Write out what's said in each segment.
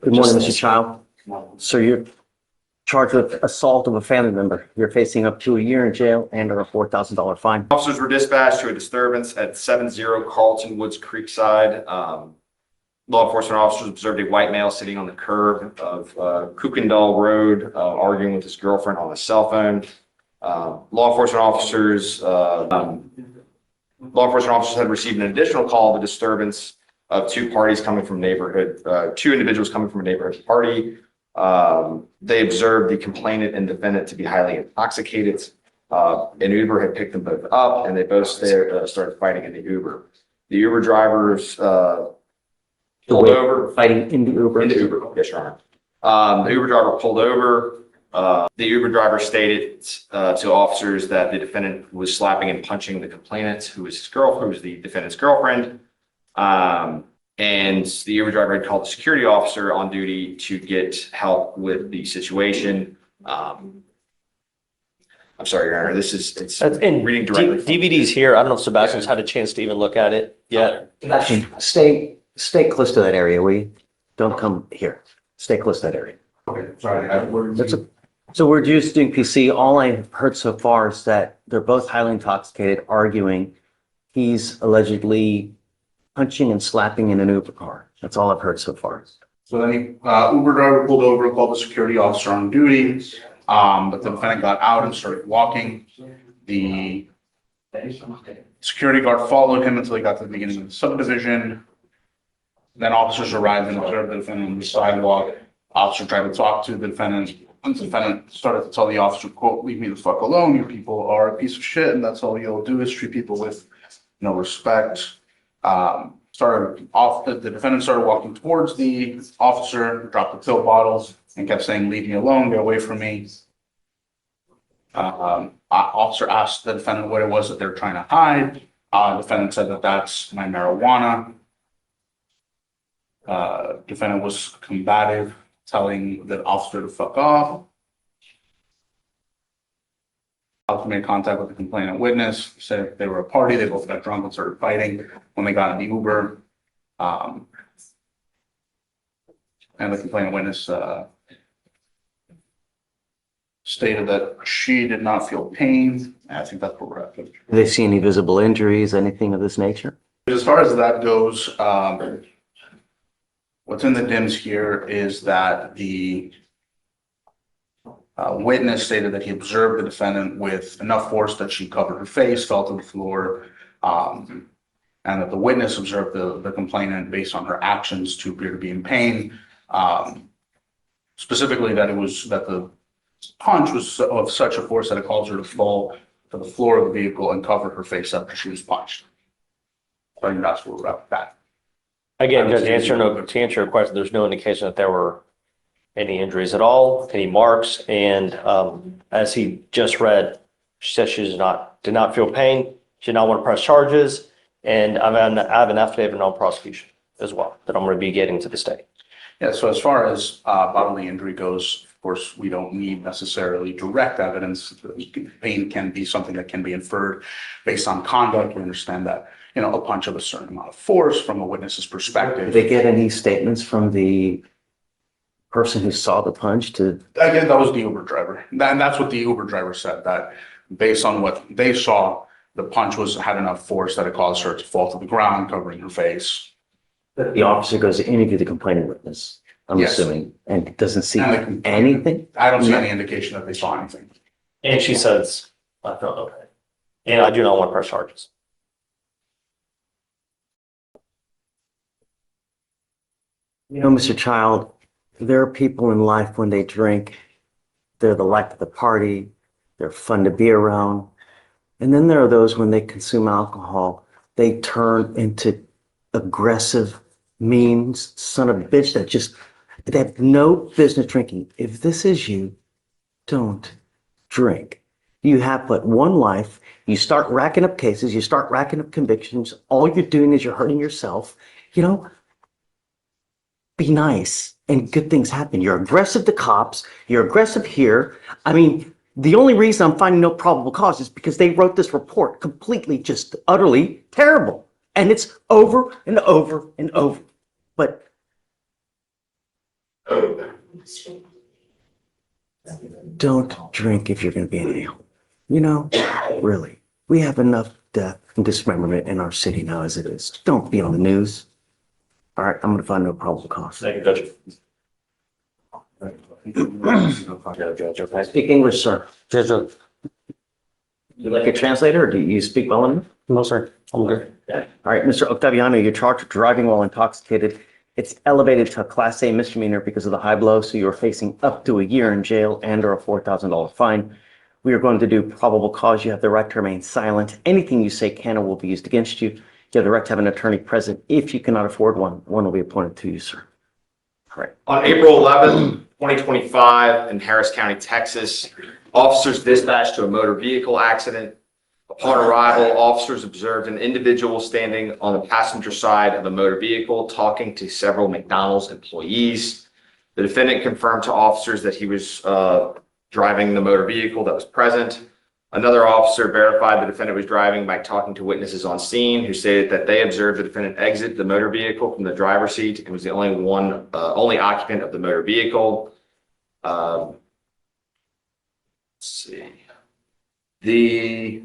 Good morning, Mr. Child. So you're charged with assault of a family member. You're facing up to a year in jail and or a $4,000 fine. Officers were dispatched to a disturbance at 70 Carlton Woods Creekside. Law enforcement officers observed a white male sitting on the curb of Kukendall Road, arguing with his girlfriend on a cell phone. Law enforcement officers had received an additional call of a disturbance of two individuals coming from a neighborhood party. They observed the complainant and defendant to be highly intoxicated. An Uber had picked them both up, and they both started fighting in the Uber. The Uber drivers pulled over. Fighting in the Uber? In the Uber, yes, Your Honor. The Uber driver pulled over. The Uber driver stated to officers that the defendant was slapping and punching the complainant, who was the defendant's girlfriend. And the Uber driver had called the security officer on duty to get help with the situation. I'm sorry, Your Honor. It's reading directly. DVD's here. I don't know if Sebastian's had a chance to even look at it yet. Actually, stay close to that area. Don't come here. Stay close to that area. Okay, sorry. So we're just doing PC. All I've heard so far is that they're both highly intoxicated, arguing. He's allegedly punching and slapping in an Uber car. That's all I've heard so far. So then Uber driver pulled over, called the security officer on duty. But the defendant got out and started walking. The security guard followed him until he got to the beginning of the subdivision. Then officers arrived and observed the defendant on the sidewalk. Officer tried to talk to the defendant. And the defendant started to tell the officer, quote, "Leave me the fuck alone. You people are a piece of shit, and that's all you'll do is treat people with no respect." The defendant started walking towards the officer, dropped the pill bottles, and kept saying, "Leave me alone, get away from me." Officer asked the defendant what it was that they're trying to hide. Defendant said that that's my marijuana. Defendant was combative, telling the officer to fuck off. Officer made contact with the complainant witness, said they were a party, they both got drunk and started fighting when they got in the Uber. And the complainant witness stated that she did not feel pain. I think that's where we're at. Do they see any visible injuries, anything of this nature? As far as that goes, what's in the DIMS here is that the witness stated that he observed the defendant with enough force that she covered her face, fell to the floor, and that the witness observed the complainant based on her actions to appear to be in pain. Specifically that the punch was of such a force that it caused her to fall to the floor of the vehicle and cover her face after she was punched. I think that's where we're at with that. Again, Judge, to answer your question, there's no indication that there were any injuries at all, any marks. And as he just read, she said she did not feel pain. She did not want to press charges. And I have an affidavit on prosecution as well that I'm going to be getting to the state. Yeah, so as far as bodily injury goes, of course, we don't need necessarily direct evidence. Pain can be something that can be inferred based on conduct. We understand that, a punch of a certain amount of force from a witness's perspective. Did they get any statements from the person who saw the punch Again, that was the Uber driver. And that's what the Uber driver said, that based on what they saw, the punch had enough force that it caused her to fall to the ground, covering her face. The officer goes to interview the complaining witness, I'm assuming, and doesn't see anything? I don't see any indication that they saw anything. And she says, I felt okay. And I do not want to press charges. Mr. Child, there are people in life when they drink, they're the life of the party, they're fun to be around. And then there are those when they consume alcohol, they turn into aggressive, mean son of a bitch they have no business drinking. If this is you, don't drink. You have but one life. You start racking up cases, you start racking up convictions. All you're doing is you're hurting yourself. Be nice and good things happen. You're aggressive to cops. You're aggressive here. I mean, the only reason I'm finding no probable cause is because they wrote this report completely, just utterly terrible. And it's over and over and over. But Don't drink if you're going to be in jail. You know, really, we have enough death and dismemberment in our city now as it is. Don't be on the news. All right, I'm going to find no probable cause. Thank you, Judge. Judge, okay. Speak English, sir. Judge, You like a translator or do you speak well enough? no, sir. I'm good. All right, Mr. Octaviano, you're charged with driving while intoxicated. It's elevated to a Class A misdemeanor because of the high blow, so you're facing up to a year in jail and/or a $4,000 fine. We are going to do probable cause. You have the right to remain silent. Anything you say can or will be used against you. You have the right to have an attorney present. If you cannot afford one, one will be appointed to you, sir. All right. On April 11th, 2025, in Harris County, Texas, officers dispatched to a motor vehicle accident. Upon arrival, officers observed an individual standing on the passenger side of a motor vehicle talking to several McDonald's employees. The defendant confirmed to officers that he was driving the motor vehicle that was present. Another officer verified the defendant was driving by talking to witnesses on scene who stated that they observed the defendant exit the motor vehicle from the driver's seat and was the only occupant of the motor vehicle. Let's see. The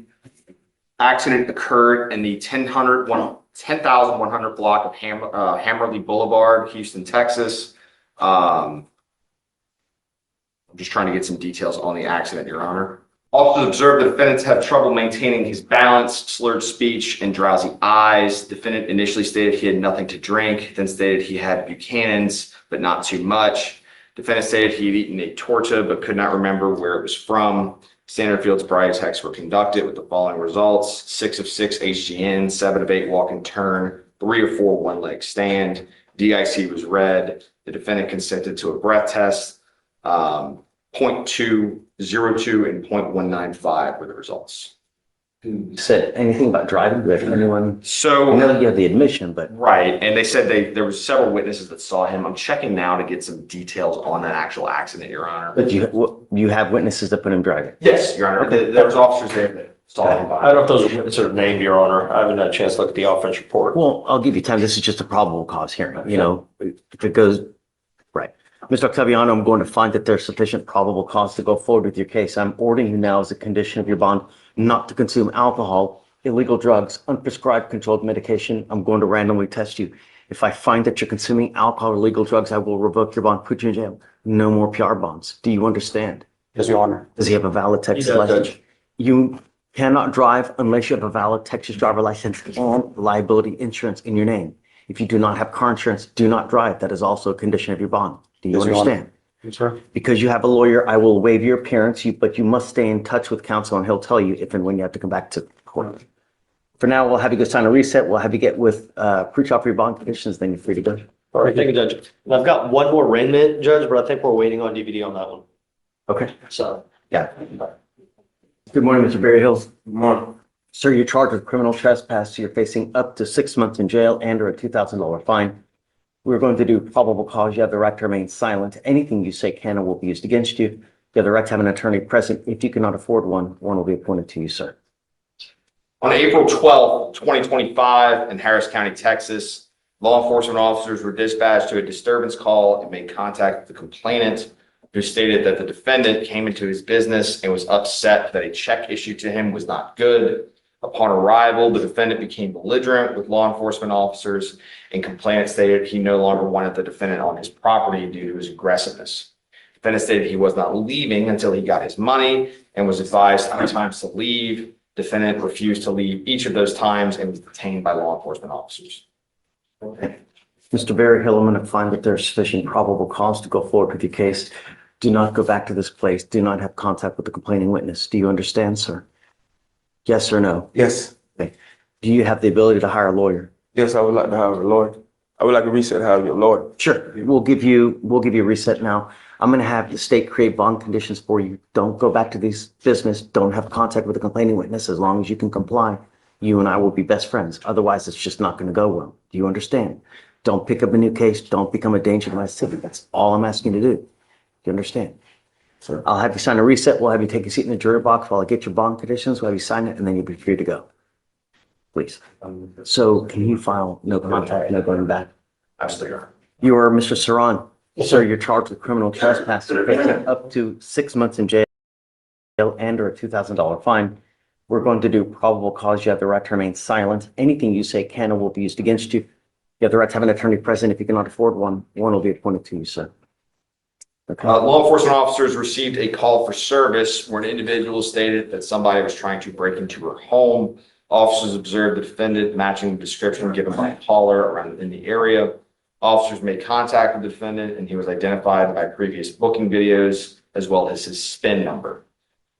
accident occurred in the 10,100 block of Hammerly Boulevard, Houston, Texas. I'm just trying to get some details on the accident, Your Honor. Officers observed the defendants have trouble maintaining his balance, slurred speech, and drowsy eyes. Defendant initially stated he had nothing to drink, then stated he had Buchanan's, but not too much. Defendant stated he had eaten a torta, but could not remember where it was from. Standard field sobriety checks were conducted with the following results: 6 of 6 HGN, 7 of 8 walk and turn, 3 of 4 one-leg stand. DIC was read. The defendant consented to a breath test. 0.202 and 0.195 were the results. Said anything about driving? Did anyone? I So, know you have the admission, but right, and they said there was several witnesses that saw him. I'm checking now to get some details on that actual accident, Your Honor. you have witnesses that put him driving. Yes, Your Honor. There was officers there that saw him. I don't know if those witnesses are named, Your Honor. I haven't had a chance to look at the offense report. Well, I'll give you time. This is just a probable cause hearing, you know, if it goes, right. Mr. Octaviano, I'm going to find that there's sufficient probable cause to go forward with your case. I'm ordering you now as a condition of your bond not to consume alcohol, illegal drugs, unprescribed controlled medication. I'm going to randomly test you. If I find that you're consuming alcohol or illegal drugs, I will revoke your bond, put you in jail. No more PR bonds. Do you understand? Yes, Your Honor. Does he have a valid Texas He does, license? Judge. You cannot drive unless you have a valid Texas driver license and liability insurance in your name. If you do not have car insurance, do not drive. That is also a condition of your bond. Do you Yes, Your Honor. understand? Yes, sir. Because you have a lawyer, I will waive your appearance, but you must stay in touch with counsel and he'll tell you if and when you have to come back to court. For now, we'll have you go sign a reset. We'll have you get with pre-trial for your bond conditions, then you're free to go. All right, thank you, Judge. And I've got one more arraignment, Judge, but I think we're waiting on DVD on that one. Okay. So, Yeah. Good morning, Mr. Berryhill. Good morning. Sir, you're charged with criminal trespass. You're facing up to 6 months in jail and/or a $2,000 fine. We're going to do probable cause. You have the right to remain silent. Anything you say can or will be used against you. You have the right to have an attorney present. If you cannot afford one, one will be appointed to you, sir. On April 12th, 2025, in Harris County, Texas, law enforcement officers were dispatched to a disturbance call and made contact with the complainant, who stated that the defendant came into his business and was upset that a check issued to him was not good. Upon arrival, the defendant became belligerent with law enforcement officers, and complainant stated he no longer wanted the defendant on his property due to his aggressiveness. Defendant stated he was not leaving until he got his money and was advised 3 times to leave. Defendant refused to leave each of those times and was detained by law enforcement officers. Okay. Mr. Berryhill, I'm going to find that there's sufficient probable cause to go forward with your case. Do not go back to this place. Do not have contact with the complaining witness. Do you understand, sir? Yes or no? Yes, Okay. Do you have the ability to hire a lawyer? yes, I would like to have a lawyer. I would like a reset, have your lawyer. Sure. We'll give you a reset now. I'm going to have the state create bond conditions for you. Don't go back to this business. Don't have contact with the complaining witness. As long as you can comply, you and I will be best friends. Otherwise, it's just not going to go well. Do you understand? Don't pick up a new case. Don't become a danger to my city. That's all I'm asking you to do. Do you understand? So I'll have you sign a reset. We'll have you take a seat in the jury box while I get your bond conditions. We'll have you sign it, and then you'll be free to go. Please. So can you file no contact, no going back? Absolutely. You are Mr. Saran. Sir, you're charged with criminal trespass, facing up to 6 months in jail and or a $2,000 fine. We're going to do probable cause. You have the right to remain silent. Anything you say can or will be used against you. You have the right to have an attorney present. If you cannot afford one, one will be appointed to you, sir. Okay. Law enforcement officers received a call for service where an individual stated that somebody was trying to break into her home. Officers observed the defendant matching the description given by a caller around in the area. Officers made contact with the defendant and he was identified by previous booking videos as well as his SPIN number.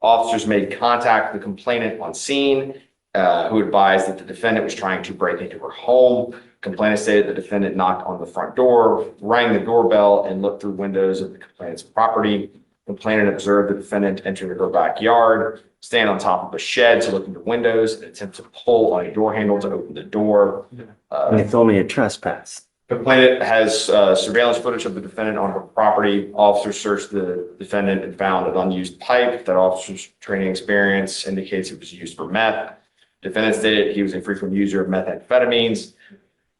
Officers made contact with the complainant on scene, who advised that the defendant was trying to break into her home. Complainant stated the defendant knocked on the front door, rang the doorbell, and looked through windows of the complainant's property. Complainant observed the defendant enter her backyard, stand on top of a shed to look into windows, and attempt to pull on a door handle to open the door. And it's only a trespass. Complainant has surveillance footage of the defendant on her property. Officers searched the defendant and found an unused pipe that officers' training experience indicates it was used for meth. Defendant stated he was a frequent user of methamphetamines.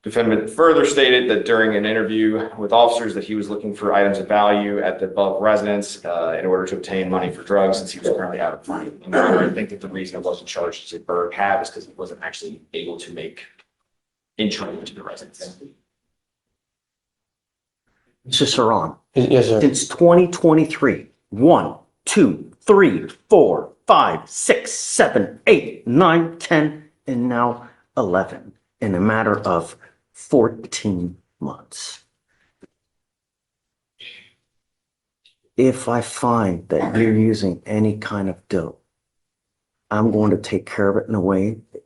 Defendant further stated that during an interview with officers that he was looking for items of value at the above residence in order to obtain money for drugs since he was currently out of money. And I think that the reason it wasn't charged as a bird cab is because he wasn't actually able to make entry into the residence. Mr. Saran, Yes, sir. since 2023, 1, 2, 3, 4, 5, 6, 7, 8, 9, 10, and now 11 in a matter of 14 months. If I find that you're using any kind of dope, I'm going to take care of it in a way that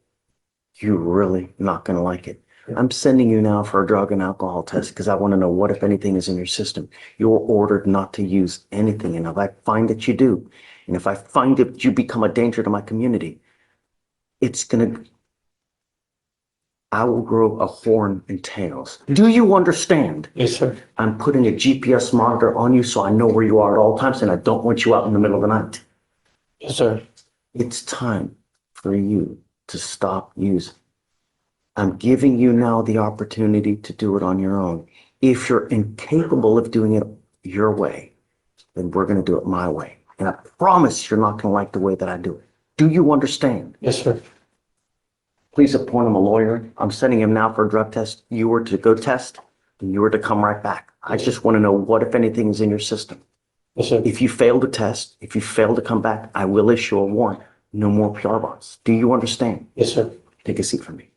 you're really not going to like it. I'm sending you now for a drug and alcohol test because I want to know what, if anything, is in your system. You're ordered not to use anything. And if I find that you do, and if I find that you become a danger to my community, I will grow a horn and tails. Do you understand? Yes, sir. I'm putting a GPS monitor on you so I know where you are at all times, and I don't want you out in the middle of the night. Yes, sir. It's time for you to stop using. I'm giving you now the opportunity to do it on your own. If you're incapable of doing it your way, then we're going to do it my way. And I promise you're not going to like the way that I do it. Do you understand? Yes, sir. Please appoint him a lawyer. I'm sending him now for a drug test. You were to go test, and you were to come right back. I just want to know what, if anything, is in your system. Yes, sir. If you fail to test, if you fail to come back, I will issue a warrant. No more PR bonds. Do you understand? Yes, sir. Take a seat for me.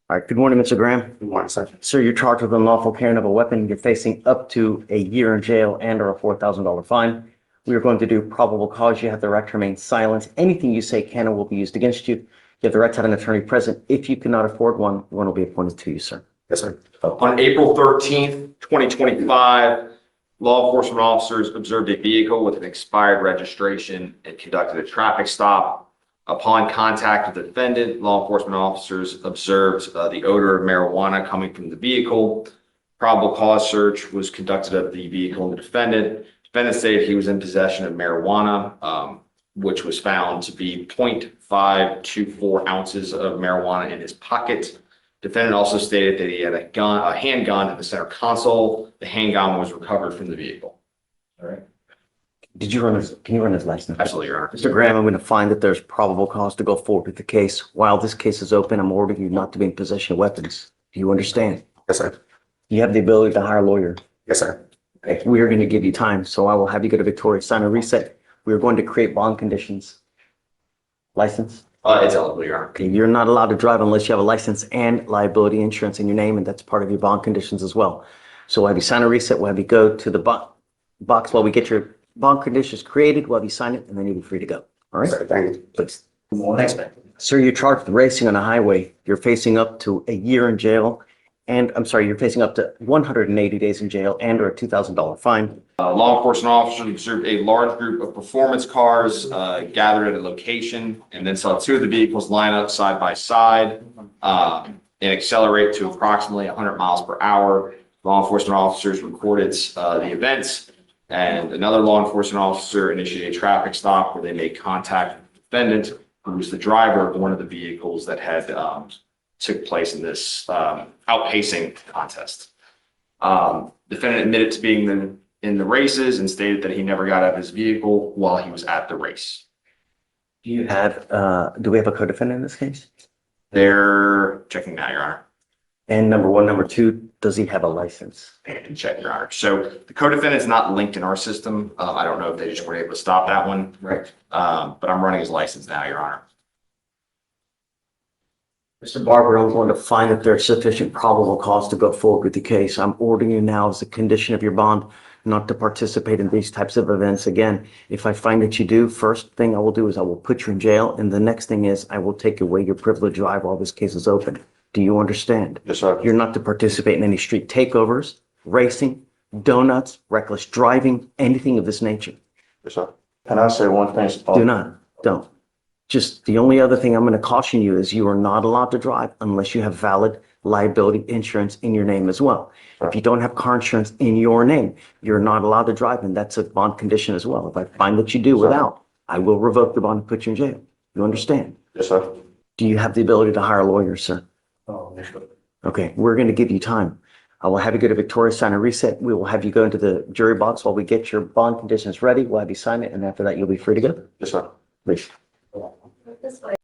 All right. Good morning, Mr. Graham. Good morning, sir. Sir, you're charged with unlawful carrying of a weapon. You're facing up to a year in jail and or a $4,000 fine. We are going to do probable cause. You have the right to remain silent. Anything you say can or will be used against you. You have the right to have an attorney present. If you cannot afford one, one will be appointed to you, sir. Yes, sir. On April 13th, 2025, law enforcement officers observed a vehicle with an expired registration and conducted a traffic stop. Upon contact with the defendant, law enforcement officers observed the odor of marijuana coming from the vehicle. Probable cause search was conducted of the vehicle and the defendant. Defendant stated he was in possession of marijuana, which was found to be 0.524 ounces of marijuana in his pocket. Defendant also stated that he had a handgun in the center console. The handgun was recovered from the vehicle. All right. Can you run his license? Absolutely, Your Honor. Mr. Graham, I'm going to find that there's probable cause to go forward with the case. While this case is open, I'm ordering you not to be in possession of weapons. Do you understand? Yes, sir. You have the ability to hire a lawyer. Yes, sir. Okay, we are going to give you time, so I will have you go to Victoria, sign a reset. We are going to create bond conditions. License? It's eligible, Your Honor. Okay, you're not allowed to drive unless you have a license and liability insurance in your name, and that's part of your bond conditions as well. So we'll have you sign a reset. We'll have you go to the box while we get your bond conditions created. We'll have you sign it, and then you'll be free to go. All right? Sir, thank you. Please. Thanks, man. Sir, you're charged with racing on a highway. You're facing up to a year in jail. And I'm sorry, you're facing up to 180 days in jail and or a $2,000 fine. Law enforcement officers observed a large group of performance cars gathered at a location and then saw two of the vehicles line up side by side and accelerate to approximately 100 miles per hour. Law enforcement officers recorded the events, and another law enforcement officer initiated a traffic stop where they made contact with the defendant, who was the driver of one of the vehicles that had took place in this outpacing contest. Defendant admitted to being in the races and stated that he never got out of his vehicle while he was at the race. Do we have a co-defendant in this case? They're checking now, Your Honor. And number one, number two, does he have a license? I can check, Your Honor. So the co-defendant is not linked in our system. I don't know if they just weren't able to stop that one. Right. But I'm running his license now, Your Honor. Mr. Barber, I'm going to find that there's sufficient probable cause to go forward with the case. I'm ordering you now as a condition of your bond not to participate in these types of events again. If I find that you do, first thing I will do is I will put you in jail. And the next thing is I will take away your privilege to drive while this case is open. Do you understand? Yes, sir. You're not to participate in any street takeovers, racing, donuts, reckless driving, anything of this nature. Yes, sir. Can I say one thing? Do not, don't. Just the only other thing I'm going to caution you is you are not allowed to drive unless you have valid liability insurance in your name as well. If you don't have car insurance in your name, you're not allowed to drive, and that's a bond condition as well. If I find that you do without, I will revoke the bond and put you in jail. You understand? Yes, sir. Do you have the ability to hire a lawyer, sir? Oh, yes, sir. Okay, we're going to give you time. I will have you go to Victoria, sign a reset. We will have you go into the jury box while we get your bond conditions ready. We'll have you sign it, and after that, you'll be free to go. Yes, sir. Please.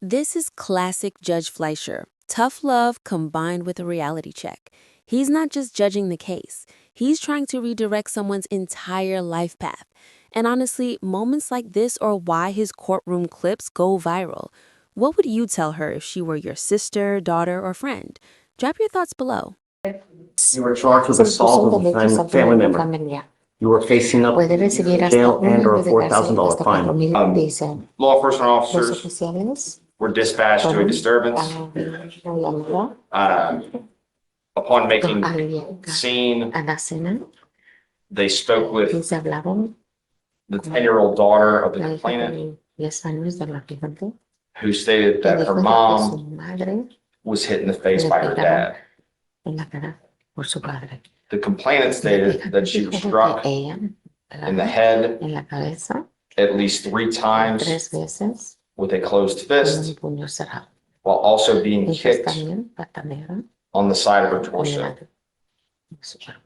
This is classic Judge Fleischer. Tough love combined with a reality check. He's not just judging the case. He's trying to redirect someone's entire life path. And honestly, moments like this are why his courtroom clips go viral. What would you tell her if she were your sister, daughter, or friend? Drop your thoughts below. You were charged with assault of a family member. You are facing up Puede recibir hasta jail and or a un año de cárcel, $4,000 hasta fine. 4,000 dicen. Law enforcement Los officers oficiales were dispatched to a disturbance. fueron a Upon making llegar scene, a la cena they spoke y with se hablaron the 10-year-old daughter of the la hija complainant, de 10 años de la fijante, who stated que that dijo her que mom su madre was hit in the face le by her dad. pegaron en la cara por su padre. The complainant La stated hija that she was dijo struck que ella in the head en la cabeza at least 3 times 3 veces with a closed con un fist, puño cerrado. while also being Ellos kicked también patalearon on the side of her en torso. delante de su cuerpo.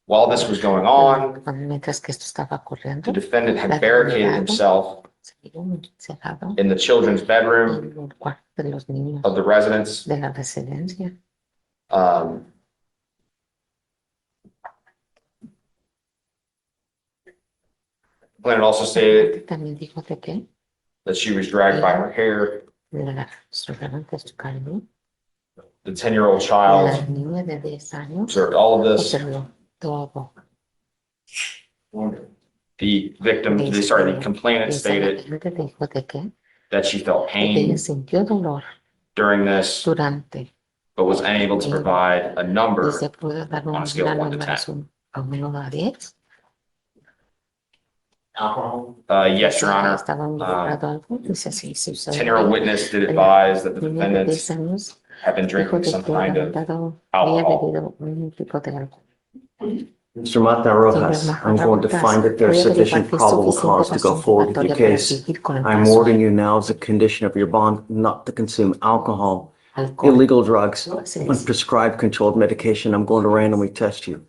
While this was going on, Mientras que esto estaba the ocurriendo, defendant had barricaded himself se vio encerrado in the children's bedroom en el cuarto de los niños of the residence. de la residencia. Um, Complainant also stated También dijo de que that she was dragged by her hair. la sujeron de su cabello. The 10-year-old La child niña de 10 años observed all of this. observó todo. The the complainant stated Solamente dijo de que that she felt ella pain sintió dolor during this, durante but was unable to provide a y number. se pudo dar on a scale una of 1 to 10. numeración a un 1 a 10. Yes, Your Honor. Estaba involucrado algo. Dice sí, sí. 10-year-old witness did advise that the Niña de defendant 10 años had been dijo drinking de some que kind había of había alcohol. bebido un tipo de alcohol. Mr. Mata Rojas, I'm going to find that there's sufficient probable cause to go forward with your case. I'm ordering you now as a condition of your bond not to consume alcohol, illegal drugs, unprescribed controlled medication. I'm going to randomly test you.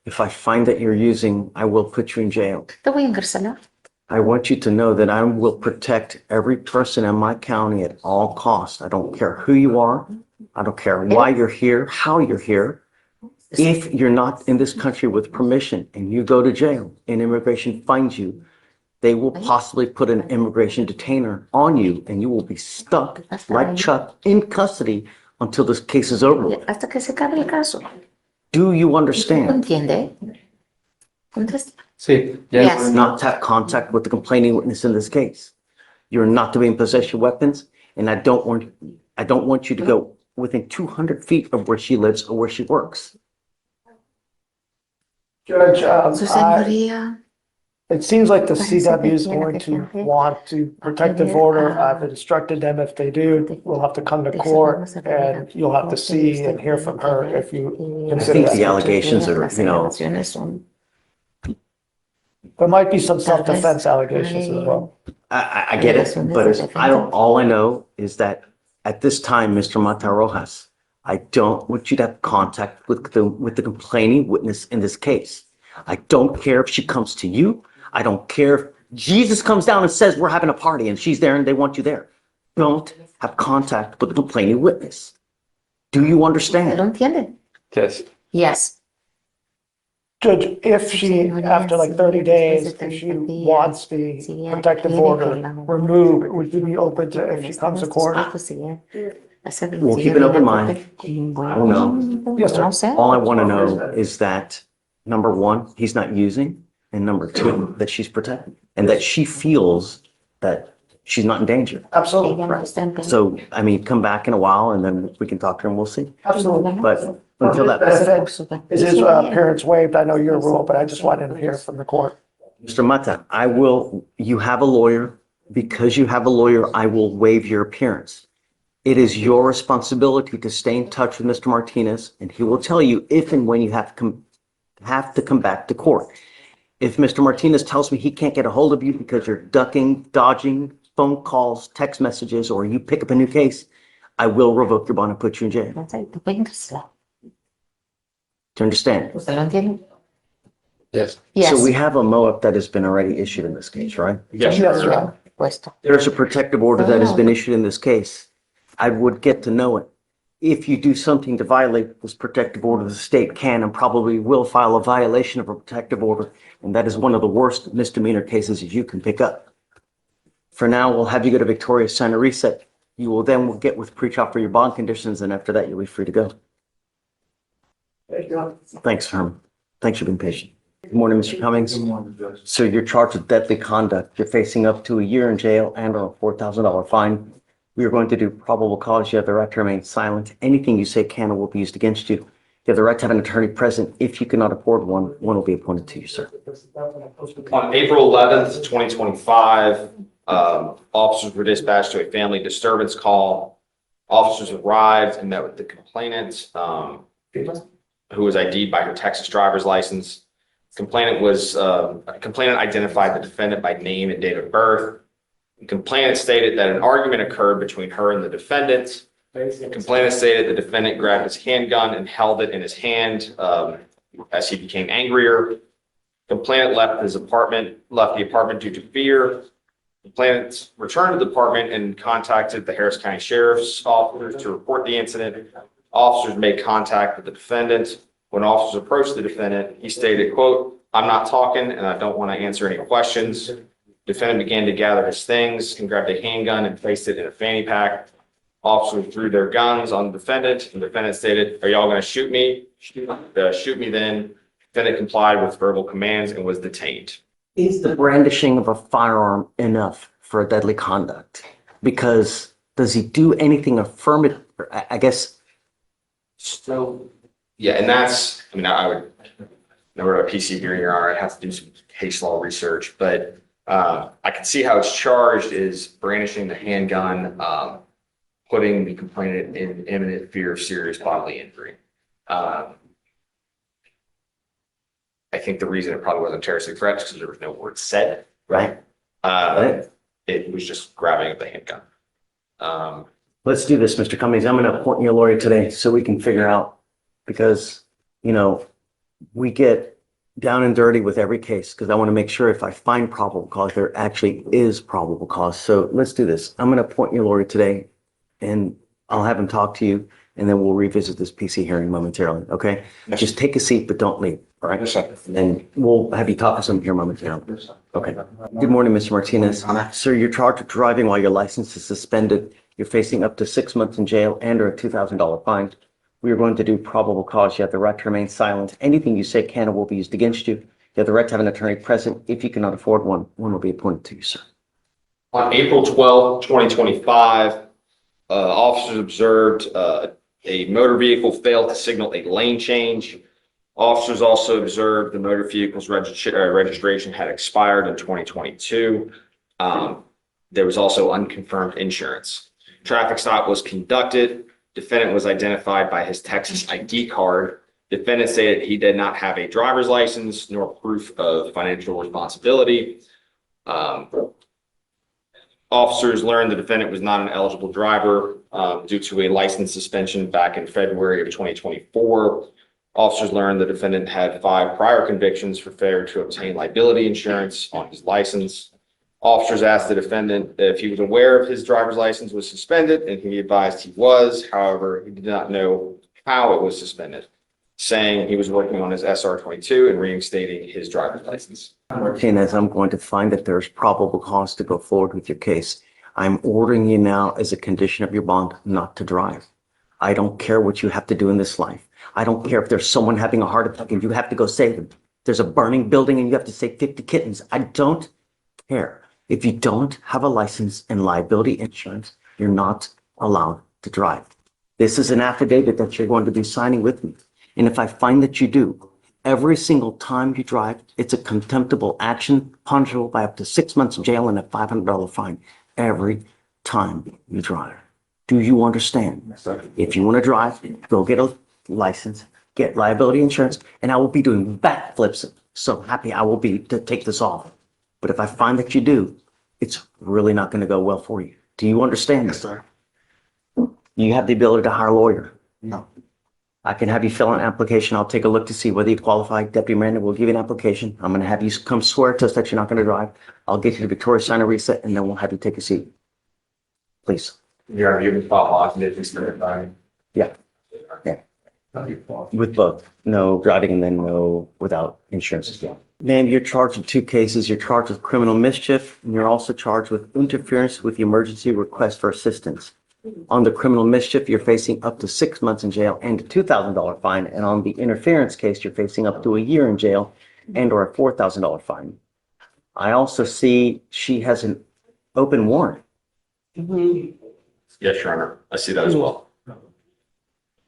If I find that you're using, I will put you in jail. Te voy a encarcelar. I want you to know that I will protect every person in my county at all costs. I don't care who you are. I don't care why you're here, how you're here. If you're not in this country with permission and you go to jail and immigration finds you, they will possibly put an immigration detainer on you and you will be stuck like Chuck in custody until this case is over with. Hasta que se acabe el caso. Do you ¿Tú understand? entiendes? Contesta. Sí, Yes. Not to have contact with the complaining witness in this case. You're not to be in possession of weapons, and I don't want you to go within 200 feet of where she lives or where she works. Judge, Su señoría, it seems like the Parece CW is que tiene going que to tener want to protective order. I've instructed them if they do, we'll have to come to court and you'll have to see and hear from her if you I consider think the that. allegations are, las you know, alegaciones son. There might be some self-defense allegations as well. I get it, but all I know is that at this time, Mr. Mata Rojas, I don't want you to have contact with the complaining witness in this case. I don't care if she comes to you. I don't care if Jesus comes down and says we're having a party and she's there and they want you there. Don't have contact with the complaining witness. Do you ¿Lo understand? entiende? Yes. Yes. Judge, if she, after like 30 days, if she wants the protective order removed, would you be open to if she comes to court? We'll keep an open mind. I don't know. Yes, sir. No sé. All I want to know is that, number one, he's not using, and number two, that she's protected, and that she feels that she's not in danger. Absolutely, Ella no está en peligro. So, I mean, come back in a while and then we can talk to her and we'll see. absolutely. But until that, Is his appearance waived? I know your rule, but I just wanted to hear from the court. Mr. Mata, you have a lawyer. Because you have a lawyer, I will waive your appearance. It is your responsibility to stay in touch with Mr. Martinez, and he will tell you if and when you have to come back to court. If Mr. Martinez tells me he can't get a hold of you because you're ducking, dodging phone calls, text messages, or you pick up a new case, I will revoke your bond and put you in jail. No sé, tú puedes encarcelar. Do you understand? ¿Usted lo entiende? Yes. Yes. So we have a MOAP that has been already issued in this case, right? Yes, Yes, Your sir. Honor. Puesto. There's a protective order that has been issued in this case. I would get to know it. If you do something to violate this protective order, the state can and probably will file a violation of a protective order. And that is one of the worst misdemeanor cases that you can pick up. For now, we'll have you go to Victoria, sign a reset. You will then get with pretrial for your bond conditions, and after that, you'll be free to go. Thanks, Herman. Thanks for being patient. Good morning, Mr. Cummings. Good morning, Judge. So you're charged with deadly conduct. You're facing up to a year in jail and a $4,000 fine. We are going to do probable cause. You have the right to remain silent. Anything you say can or will be used against you. You have the right to have an attorney present. If you cannot afford one, one will be appointed to you, sir. On April 11th, 2025, officers were dispatched to a family disturbance call. Officers arrived and met with the complainant, who was ID'd by her Texas driver's license. Complainant identified the defendant by name and date of birth. The complainant stated that an argument occurred between her and the defendant. The complainant stated the defendant grabbed his handgun and held it in his hand as he became angrier. Complainant left the apartment due to fear. Complainant returned to the apartment and contacted the Harris County Sheriff's officers to report the incident. Officers made contact with the defendant. When officers approached the defendant, he stated, quote, "I'm not talking and I don't want to answer any questions." Defendant began to gather his things and grabbed a handgun and placed it in a fanny pack. Officers drew their guns on the defendant, and the defendant stated, "Are y'all going to shoot me? Shoot me then." Defendant complied with verbal commands and was detained. Is the brandishing of a firearm enough for a deadly conduct? Because does he do anything affirmative? I guess. So, yeah, and that's, I mean, I would, never a PC hearing, Your Honor, I'd have to do some case law research, but I can see how it's charged is brandishing the handgun, putting the complainant in imminent fear of serious bodily injury. I think the reason it probably wasn't terroristic threats because there was no word said. Right. It was just grabbing of the handgun. Let's do this, Mr. Cummings. I'm going to appoint you a lawyer today so we can figure out, because, you know, we get down and dirty with every case because I want to make sure if I find probable cause, there actually is probable cause. So let's do this. I'm going to appoint you a lawyer today and I'll have him talk to you and then we'll revisit this PC hearing momentarily. Okay. Yes. Just take a seat, but don't leave. All right. Yes, sir. And we'll have you talk to someone here momentarily. Okay. Good morning, Mr. Martinez. Sir, you're charged with driving while your license is suspended. You're facing up to 6 months in jail and or a $2,000 fine. We are going to do probable cause. You have the right to remain silent. Anything you say can or will be used against you. You have the right to have an attorney present. If you cannot afford one, one will be appointed to you, sir. On April 12, 2025, officers observed a motor vehicle failed to signal a lane change. Officers also observed the motor vehicle's registration had expired in 2022. There was also unconfirmed insurance. Traffic stop was conducted. Defendant was identified by his Texas ID card. Defendant stated he did not have a driver's license nor proof of financial responsibility. Officers learned the defendant was not an eligible driver due to a license suspension back in February of 2024. Officers learned the defendant had 5 prior convictions for failure to obtain liability insurance on his license. Officers asked the defendant if he was aware of his driver's license was suspended, and he advised he was. However, he did not know how it was suspended, saying he was working on his SR-22 and reinstating his driver's license. Martinez, I'm going to find that there's probable cause to go forward with your case. I'm ordering you now as a condition of your bond not to drive. I don't care what you have to do in this life. I don't care if there's someone having a heart attack and you have to go save them. There's a burning building and you have to save 50 kittens. I don't care. If you don't have a license and liability insurance, you're not allowed to drive. This is an affidavit that you're going to be signing with me. And if I find that you do, every single time you drive, it's a contemptible action, punishable by up to 6 months in jail and a $500 fine every time you drive. Do you understand? If you want to drive, go get a license, get liability insurance, and I will be doing backflips. So happy I will be to take this off. But if I find that you do, it's really not going to go well for you. Do you understand this? sir. You have the ability to hire a lawyer. No. I can have you fill an application. I'll take a look to see whether you qualify. Deputy Miranda will give you an application. I'm going to have you come swear to us that you're not going to drive. I'll get you to Victoria Sign and Reset, and then we'll have you take a seat. Please. You're giving file law conditions for everybody? Yeah. Yeah. With both. No driving and then no without insurance as well. Ma'am, you're charged with 2 cases. You're charged with criminal mischief, and you're also charged with interference with the emergency request for assistance. On the criminal mischief, you're facing up to 6 months in jail and a $2,000 fine. And on the interference case, you're facing up to a year in jail and or a $4,000 fine. I also see she has an open warrant. Yes, Your Honor. I see that as well.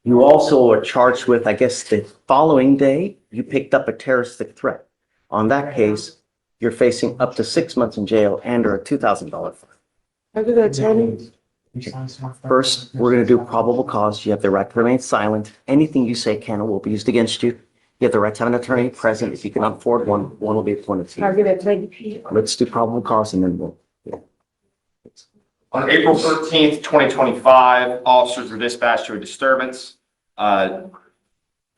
You also are charged with, I guess, the following day, you picked up a terroristic threat. On that case, you're facing up to 6 months in jail and or a $2,000 fine. First, we're going to do probable cause. You have the right to remain silent. Anything you say can or will be used against you. You have the right to have an attorney present. If you cannot afford one will be appointed to you. Let's do probable cause and then we'll. On April 13th, 2025, officers were dispatched to a disturbance.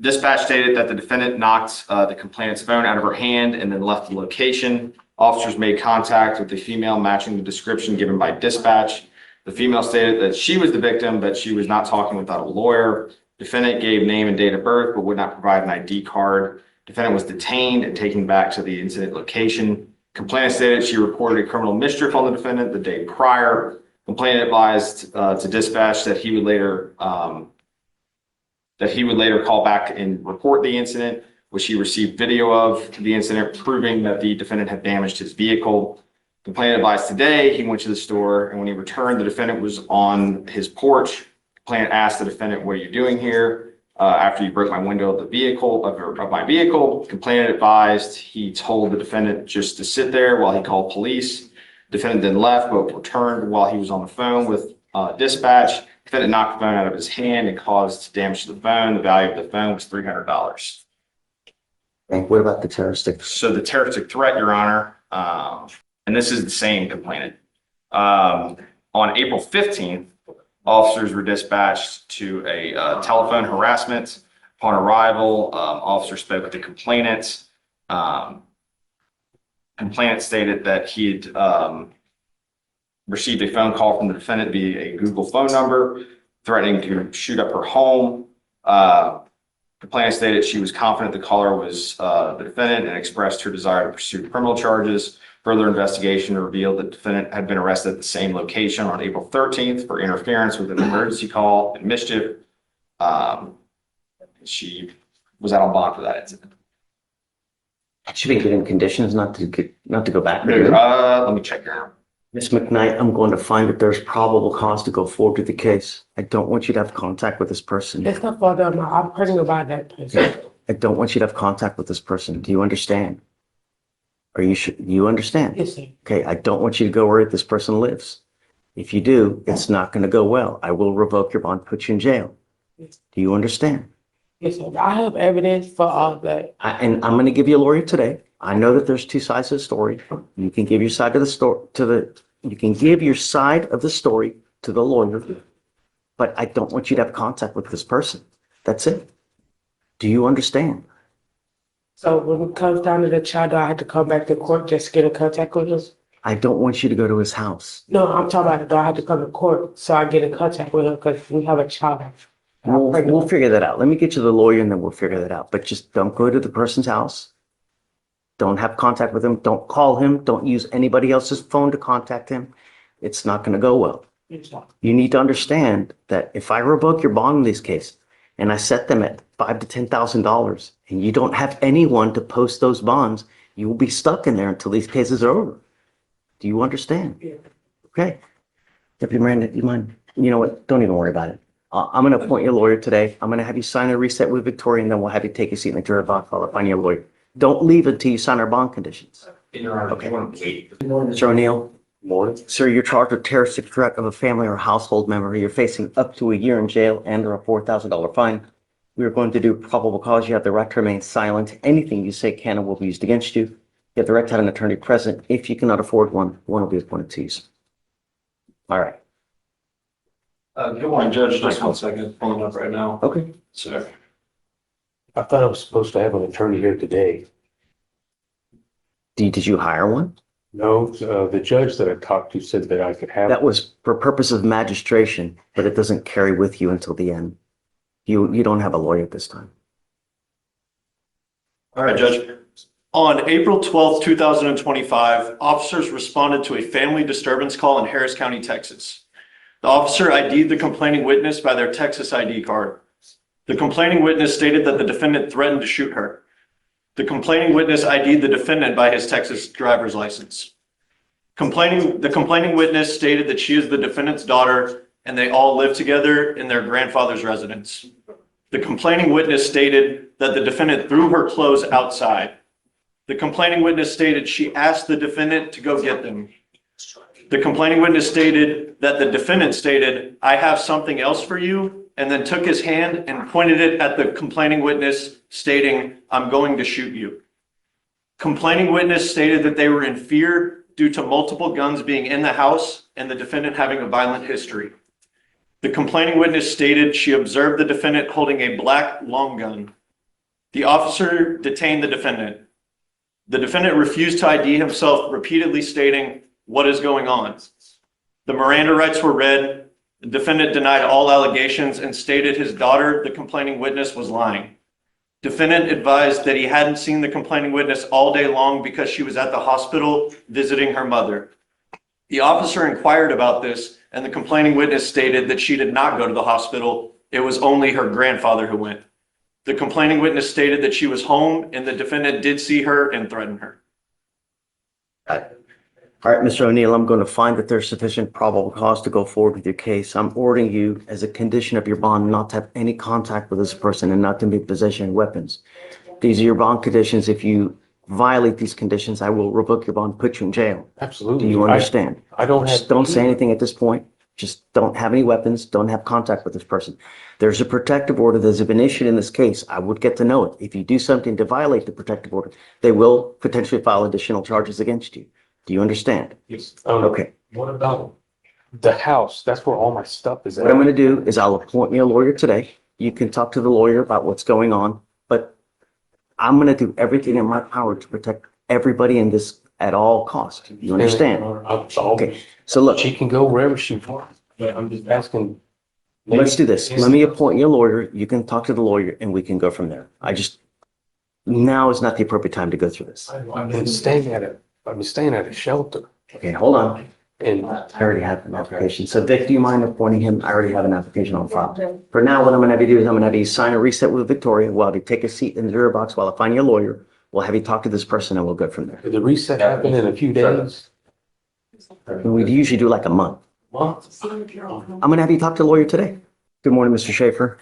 Dispatch stated that the defendant knocked the complainant's phone out of her hand and then left the location. Officers made contact with the female matching the description given by dispatch. The female stated that she was the victim, but she was not talking without a lawyer. Defendant gave name and date of birth, but would not provide an ID card. Defendant was detained and taken back to the incident location. Complainant stated she reported a criminal mischief on the defendant the day prior. Complainant advised to dispatch that he would later call back and report the incident, which he received video of the incident proving that the defendant had damaged his vehicle. Complainant advised today he went to the store, and when he returned, the defendant was on his porch. Complainant asked the defendant, "What are you doing here?" After you broke my window of the vehicle of my vehicle. Complainant advised he told the defendant just to sit there while he called police. Defendant then left, but returned while he was on the phone with dispatch. Defendant knocked the phone out of his hand and caused damage to the phone. The value of the phone was $300. And what about the terroristic? So the terroristic threat, Your Honor, and this is the same complainant. On April 15th, officers were dispatched to a telephone harassment. Upon arrival, officers spoke with the complainant. Complainant stated that he had received a phone call from the defendant via a Google phone number, threatening to shoot up her home. Complainant stated she was confident the caller was the defendant and expressed her desire to pursue criminal charges. Further investigation revealed that the defendant had been arrested at the same location on April 13th for interference with an emergency call and mischief. She was out on bond for that incident. Should be given conditions not to go back. Let me check here. Ms. McKnight, I'm going to find that there's probable cause to go forward with the case. I don't want you to have contact with this person. It's not for them. I'm hurting about that person. I don't want you to have contact with this person. Do you understand? You understand? Yes, sir. Okay, I don't want you to go where this person lives. If you do, it's not going to go well. I will revoke your bond, put you in jail. Do you understand? Yes, sir. I have evidence for all that. And I'm going to give you a lawyer today. I know that there's 2 sides of the story. You can give your side of the story you can give your side of the story to the lawyer, but I don't want you to have contact with this person. That's it. Do you understand? So when it comes down to the child, do I have to come back to court just to get in contact with him? I don't want you to go to his house. No, I'm talking about, do I have to come to court so I get in contact with him because we have a child? We'll figure that out. Let me get you the lawyer and then we'll figure that out. But just don't go to the person's house. Don't have contact with him. Don't call him. Don't use anybody else's phone to contact him. It's not going to go well. You need to understand that if I revoke your bond in this case and I set them at $5,000 to $10,000 and you don't have anyone to post those bonds, you will be stuck in there until these cases are over. Do you understand? Yeah. Okay. Deputy Miranda, you mind? You know what? Don't even worry about it. I'm going to appoint you a lawyer today. I'm going to have you sign a reset with Victoria, and then we'll have you take a seat in the jury box while I find you a lawyer. Don't leave until you sign our bond conditions. Okay. Mr. O'Neill. Morning. Sir, you're charged with terroristic threat of a family or household member. You're facing up to a year in jail and or a $4,000 fine. We are going to do probable cause. You have the right to remain silent. Anything you say can and will be used against you. You have the right to have an attorney present. If you cannot afford one, one will be appointed to you. All right. Good morning, Judge. Just 1 second, pulling up right now. Okay. Sir. I thought I was supposed to have an attorney here today. Did you hire one? No, the judge that I talked to said that I could have. That was for purpose of magistration, but it doesn't carry with you until the end. You don't have a lawyer at this time. All right, Judge. On April 12th, 2025, officers responded to a family disturbance call in Harris County, Texas. The officer ID'd the complaining witness by their Texas ID card. The complaining witness stated that the defendant threatened to shoot her. The complaining witness ID'd the defendant by his Texas driver's license. The complaining witness stated that she is the defendant's daughter and they all live together in their grandfather's residence. The complaining witness stated that the defendant threw her clothes outside. The complaining witness stated she asked the defendant to go get them. The complaining witness stated that the defendant stated, "I have something else for you," and then took his hand and pointed it at the complaining witness, stating, "I'm going to shoot you." Complaining witness stated that they were in fear due to multiple guns being in the house and the defendant having a violent history. The complaining witness stated she observed the defendant holding a black long gun. The officer detained the defendant. The defendant refused to ID himself, repeatedly stating, "What is going on?" The Miranda rights were read. The defendant denied all allegations and stated his daughter, the complaining witness, was lying. Defendant advised that he hadn't seen the complaining witness all day long because she was at the hospital visiting her mother. The officer inquired about this, and the complaining witness stated that she did not go to the hospital. It was only her grandfather who went. The complaining witness stated that she was home and the defendant did see her and threaten her. All right, Mr. O'Neill, I'm going to find that there's sufficient probable cause to go forward with your case. I'm ordering you as a condition of your bond not to have any contact with this person and not to be in possession of weapons. These are your bond conditions. If you violate these conditions, I will revoke your bond, put you in jail. Absolutely. Do you understand? I don't Just have. don't say anything at this point. Just don't have any weapons. Don't have contact with this person. There's a protective order that has been issued in this case. I would get to know it. If you do something to violate the protective order, they will potentially file additional charges against you. Do you understand? Yes. Okay. What about the house? That's where all my stuff is at. What I'm going to do is I'll appoint you a lawyer today. You can talk to the lawyer about what's going on, but I'm going to do everything in my power to protect everybody in this at all costs. You understand? Okay. So look, She can go wherever she wants, but I'm just asking. let's do this. Let me appoint you a lawyer. You can talk to the lawyer and we can go from there. Now is not the appropriate time to go through this. I've been staying at a shelter, Okay, hold on. and I already have an application. So Vic, do you mind appointing him? I already have an application on file. For now, what I'm gonna have you do is I'm gonna have you sign a reset with Victoria while you take a seat in the jury box while I find you a lawyer. We'll have you talk to this person and we'll go from there. the reset happened in a few days. We usually do like a month. Months. I'm gonna have you talk to a lawyer today. Good morning, Mr. Schaefer.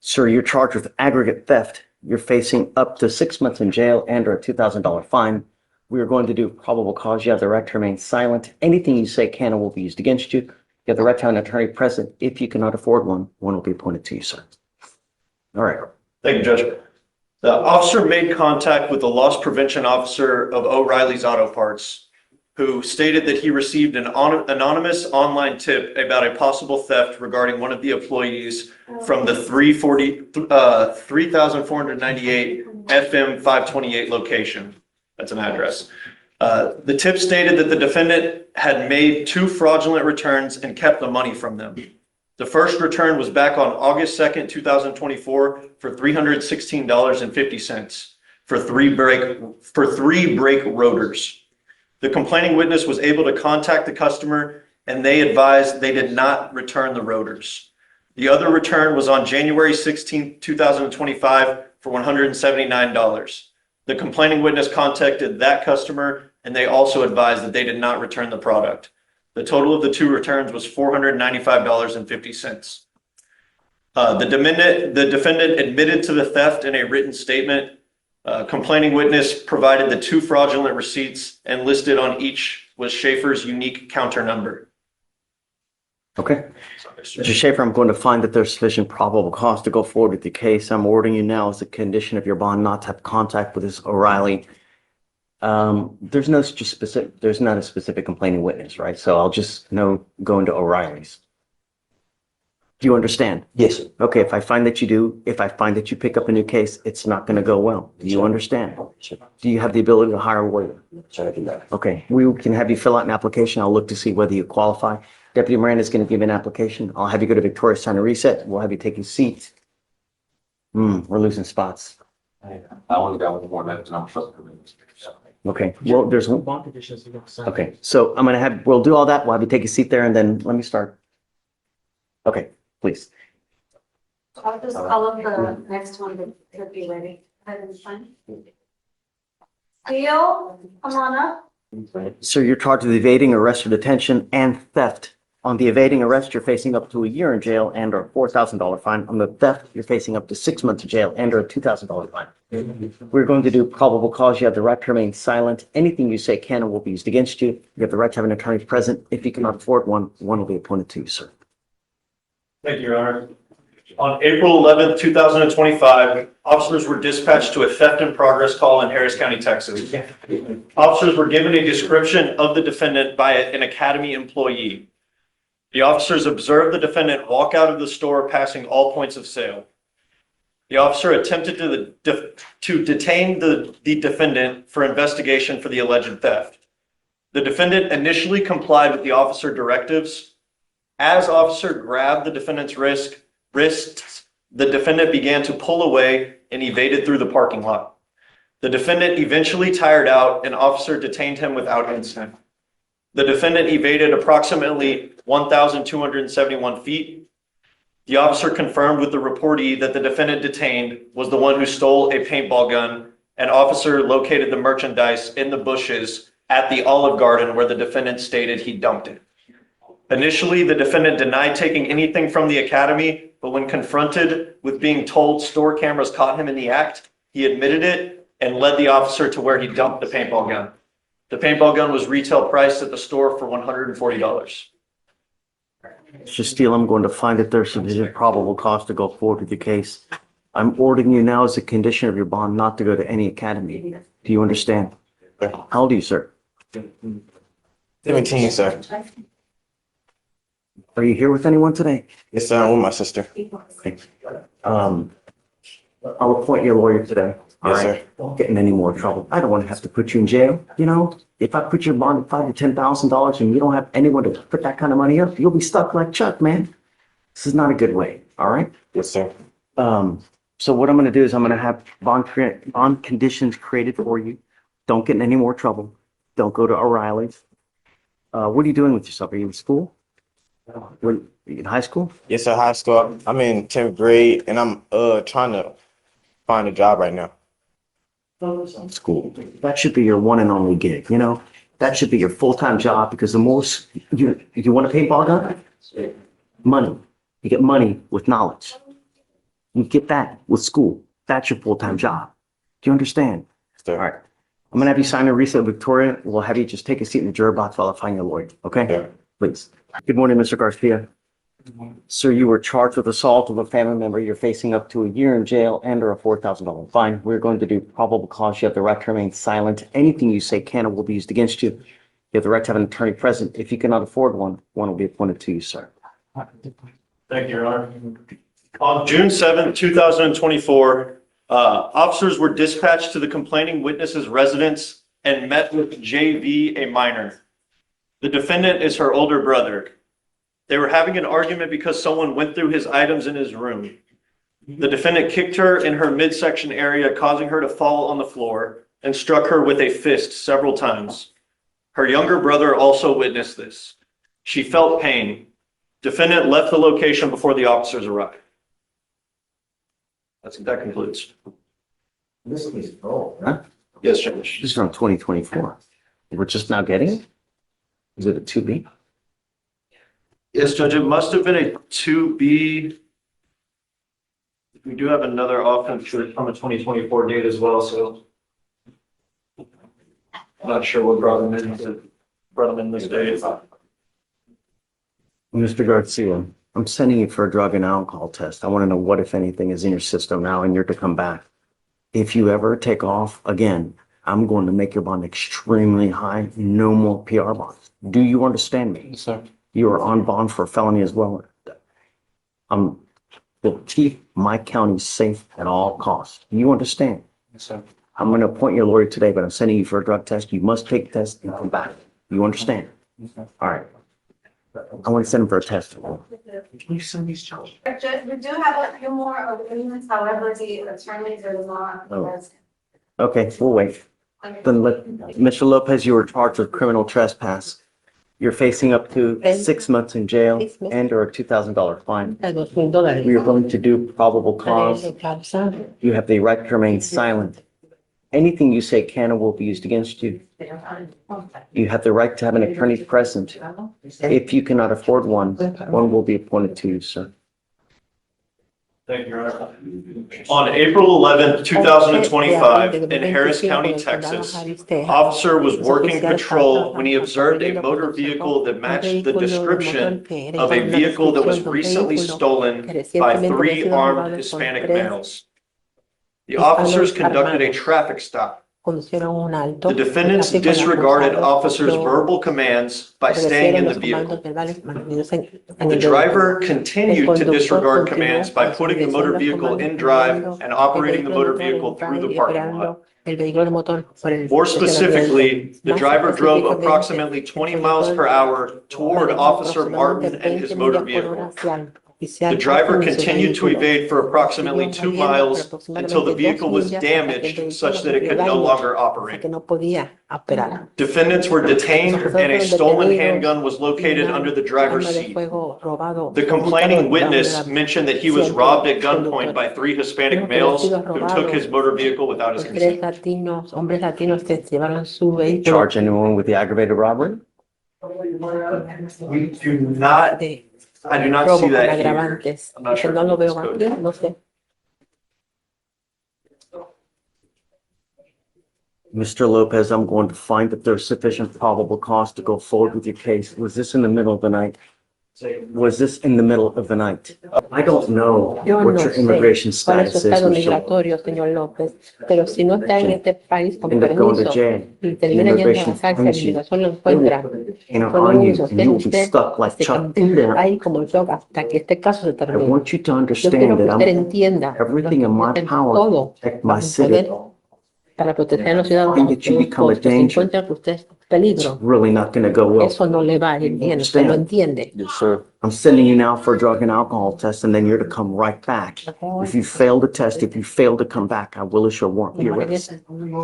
Sir, you're charged with aggregate theft. You're facing up to 6 months in jail and or a $2,000 fine. We are going to do probable cause. You have the right to remain silent. Anything you say can and will be used against you. You have the right to have an attorney present. If you cannot afford one, one will be appointed to you, sir. All right. Thank you, Judge. The officer made contact with the loss prevention officer of O'Reilly's Auto Parts. who stated that he received an anonymous online tip about a possible theft regarding one of the employees from the 3498 FM 528 location. That's an address. The tip stated that the defendant had made 2 fraudulent returns and kept the money from them. The first return was back on August 2nd, 2024 for $316.50 for three brake rotors. The complaining witness was able to contact the customer and they advised they did not return the rotors. The other return was on January 16th, 2025 for $179. The complaining witness contacted that customer and they also advised that they did not return the product. The total of the 2 returns was $495.50. The defendant admitted to the theft in a written statement. Complaining witness provided the 2 fraudulent receipts and listed on each was Schaefer's unique counter number. Okay. Mr. Schaefer, I'm going to find that there's sufficient probable cause to go forward with the case. I'm ordering you now as a condition of your bond not to have contact with this O'Reilly. There's not a specific complaining witness, right? So I'll just go into O'Reilly's. Do you understand? Yes, sir. Okay, if I find that you do, if I find that you pick up a new case, it's not going to go well. Do you understand? Sure. Do you have the ability to hire a lawyer? Sure, I do that. Okay, we can have you fill out an application. I'll look to see whether you qualify. Deputy Miranda is going to give you an application. I'll have you go to Victoria, sign a reset. We'll have you take a seat. We're losing spots. I only got one more left and I'm supposed to. Okay, well, there's one. Bond conditions you don't sign. Okay, so we'll do all that. We'll have you take a seat there and then let me start. Okay, please. I'll just call up the next one that could be ready. Ahead and sign. Theo, come on up. Sir, you're charged with evading arrest or detention and theft. On the evading arrest, you're facing up to a year in jail and or a $4,000 fine. On the theft, you're facing up to 6 months in jail and or a $2,000 fine. We're going to do probable cause. You have the right to remain silent. Anything you say can and will be used against you. You have the right to have an attorney present. If you cannot afford one will be appointed to you, sir. Thank you, Your Honor. On April 11th, 2025, officers were dispatched to a theft in progress call in Harris County, Texas. Officers were given a description of the defendant by an Academy employee. The officers observed the defendant walk out of the store passing all points of sale. The officer attempted to detain the defendant for investigation for the alleged theft. The defendant initially complied with the officer directives. As officer grabbed the defendant's wrists, the defendant began to pull away and evaded through the parking lot. The defendant eventually tired out and officer detained him without incident. The defendant evaded approximately 1,271 feet. The officer confirmed with the reportee that the defendant detained was the one who stole a paintball gun, and officer located the merchandise in the bushes at the Olive Garden where the defendant stated he dumped it. Initially, the defendant denied taking anything from the Academy, but when confronted with being told store cameras caught him in the act, he admitted it and led the officer to where he dumped the paintball gun. The paintball gun was retail priced at the store for $140. Mr. Steele, I'm going to find that there's sufficient probable cause to go forward with the case. I'm ordering you now as a condition of your bond not to go to any academy. Do you understand? How old are you, sir? 17, sir. Are you here with anyone today? Yes, sir. I'm with my sister. Okay. I'll appoint your lawyer today. All Yes, right? sir. Don't get in any more trouble. I don't want to have to put you in jail. You know, if I put your bond at $5,000 to $10,000 and you don't have anyone to put that kind of money up, you'll be stuck like Chuck, man. This is not a good way. All right? Yes, sir. So what I'm going to do is I'm going to have bond conditions created for you. Don't get in any more trouble. Don't go to O'Reilly's. What are you doing with yourself? Are you in school? Are you in high school? Yes, sir. High school. I'm in 10th grade and I'm trying to find a job right now. School. That should be your one and only gig, you know? That should be your full-time job because the most, you want a paintball gun? Money. You get money with knowledge. You get that with school. That's your full-time job. Do you understand? Sir. All right. I'm gonna have you sign a reset, Victoria. We'll have you just take a seat in the juror box while I find your lawyer, okay? Yeah. Please. Good morning, Mr. Garcia. Sir, you were charged with assault of a family member. You're facing up to a year in jail and or a $4,000 fine. We're going to do probable cause. You have the right to remain silent. Anything you say can or will be used against you. You You have the right to have an attorney present. If you cannot afford one, one will be appointed to you, sir. Thank you, Your Honor. On June 7th, 2024, officers were dispatched to the complaining witness's residence and met with JV, a minor. The defendant is her older brother. They were having an argument because someone went through his items in his room. The defendant kicked her in her midsection area, causing her to fall on the floor, and struck her with a fist several times. Her younger brother also witnessed this. She felt pain. Defendant left the location before the officers arrived. That concludes. This is old, huh? Yes, Judge. This is from 2024. We're just now getting it? Is it a 2B? Yes, Judge, it must have been a 2B. We do have another offense from a 2024 date as well, so I'm not sure what brought them in this day. Mr. Garcia, I'm sending you for a drug and alcohol test. I want to know what, if anything, is in your system now, and you're to come back. If you ever take off again, I'm going to make your bond extremely high. No more PR bonds. Do you understand me? Yes, sir. You are on bond for a felony as well. Will keep my county safe at all costs. You understand? Yes, sir. I'm going to appoint your lawyer today, but I'm sending you for a drug test. You must take the test and come back. You understand? All right. I want to send him for a test. Can you send these charges? Judge, we do have a few more agreements, however, the attorneys are not. Oh. Okay, we'll wait. Then Mr. Lopez, you were charged with criminal trespass. You're facing up to 6 months in jail and or a $2,000 fine. We are going to do probable cause. You have the right to remain silent. Anything you say can or will be used against you. You have the right to have an attorney present. If you cannot afford one, one will be appointed to you, sir. Thank you, Your Honor. On April 11th, 2025, in Harris County, Texas, officer was working patrol when he observed a motor vehicle that matched the description of a vehicle that was recently stolen by 3 armed Hispanic males. The officers conducted a traffic stop. The defendants disregarded officers' verbal commands by staying in the vehicle. The driver continued to disregard commands by putting the motor vehicle in drive and operating the motor vehicle through the parking lot. More specifically, the driver drove approximately 20 miles per hour toward Officer Martin and his motor vehicle. The driver continued to evade for approximately 2 miles until the vehicle was damaged such that it could no longer operate. Defendants were detained and a stolen handgun was located under the driver's seat. The complaining witness mentioned that he was robbed at gunpoint by 3 Hispanic males who took his motor vehicle without his consent. Charge anyone with the aggravated robbery? We do not. I do not see that here. I'm not sure. Mr. Lopez, I'm going to find that there's sufficient probable cause to go forward with your case. Was this in the middle of the night? Was this in the middle of the night? I don't know what your immigration status is, Mr. Lopez. End up going to jail. The immigration finds you. They will put it, on you, and you will be stuck like Chuck in there. I want you to understand that I'm everything in my power to protect my city. Para proteger a los ciudadanos, And that you become a danger. encuentra que usted es peligro, It's really not going to go well. eso no le va a ir bien, usted lo entiende. Yes, sir. I'm sending you now for a drug and alcohol test, and then you're to come right back. If you fail the test, if you fail to come back, I will issue a warrant for your arrest.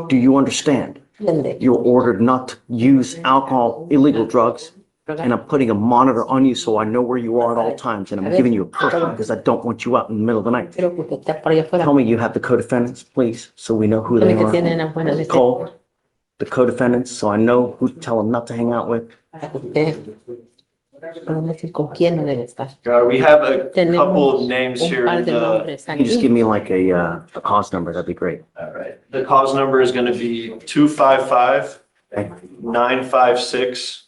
Do you understand? You're ordered not to use alcohol, illegal drugs, and I'm putting a monitor on you so I know where you are at all times, and I'm giving you a perk because I don't want you out in the middle of the night. Tell me you have the co-defendants, please, so we know who they are. Cole, the co-defendants, so I know who to tell them not to hang out with. We have a couple of names here. Can you just give me like a cause number? That'd be great. All right. The cause number is going to be 255-956-2.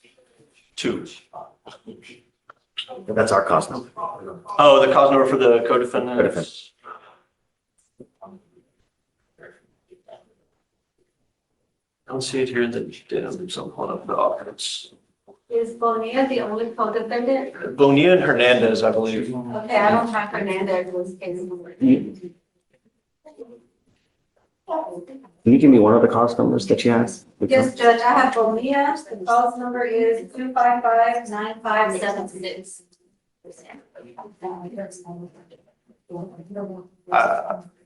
That's our cause number. Oh, the cause number for the co-defendants. I don't see it here in the dim, so I'm pulling up the offense. Is Bonilla the only co-defendant? Bonilla and Hernandez, I believe. Okay, I don't have Hernandez in this case. Can you give me one of the cause numbers that you have? Yes, Judge, I have Bonilla. The cause number is 2559576.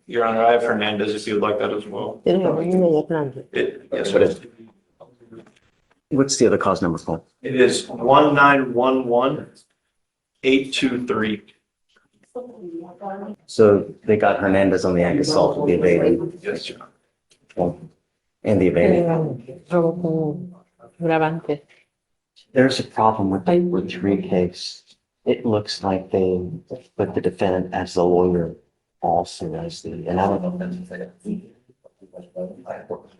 Your Honor, I have Hernandez if you'd like that as well. Tiene la Bonilla y Hernández. Yes, it is. What's the other cause number called? It is 1911823. So they got Hernandez on the act of assault with the evading. Yes, Your Honor. And the evading. Robo con agravante. There's a problem with the retreat case. It looks like they put the defendant as the lawyer also as the, and I don't know if that's fair.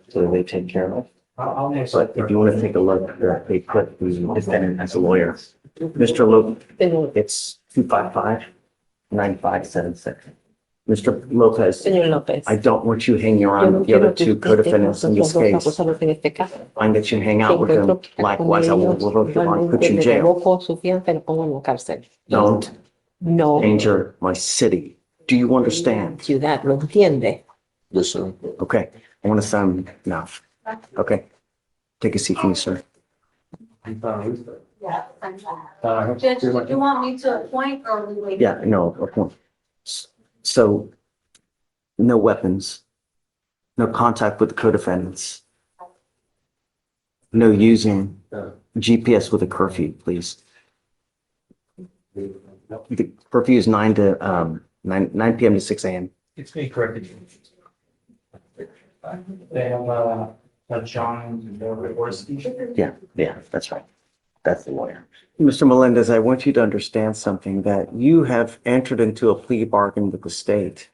So they take care of it. But if you want to take a look, they put the defendant as a lawyer. Mr. Luke, it's 255-9576. Mr. Lopez, Señor López. I don't want you hanging Yo around no with the other quiero que two usted co-defendants in this esté con los case. dos acusados en este caso. Find that you hang out with them. Encuentro que Likewise, I will revoke your bond, put you in le jail. revoco su fianza y lo pongo en la cárcel. Don't No, danger my city. Do you understand? ciudad, ¿lo entiende? Yes, sir. Okay, I want to sign now. Okay, take a seat for me, sir. Yeah. Judge, do you want me to appoint or we wait? Yeah, no, okay. So, no weapons, no contact with the co-defendants, no using GPS with a curfew, please. The curfew is 9 p.m. to 6 a.m. It's being corrected. They have, John, Yeah, that's right. That's the lawyer. Mr. Melendez, I want you to understand something, that you have entered into a plea bargain with the state.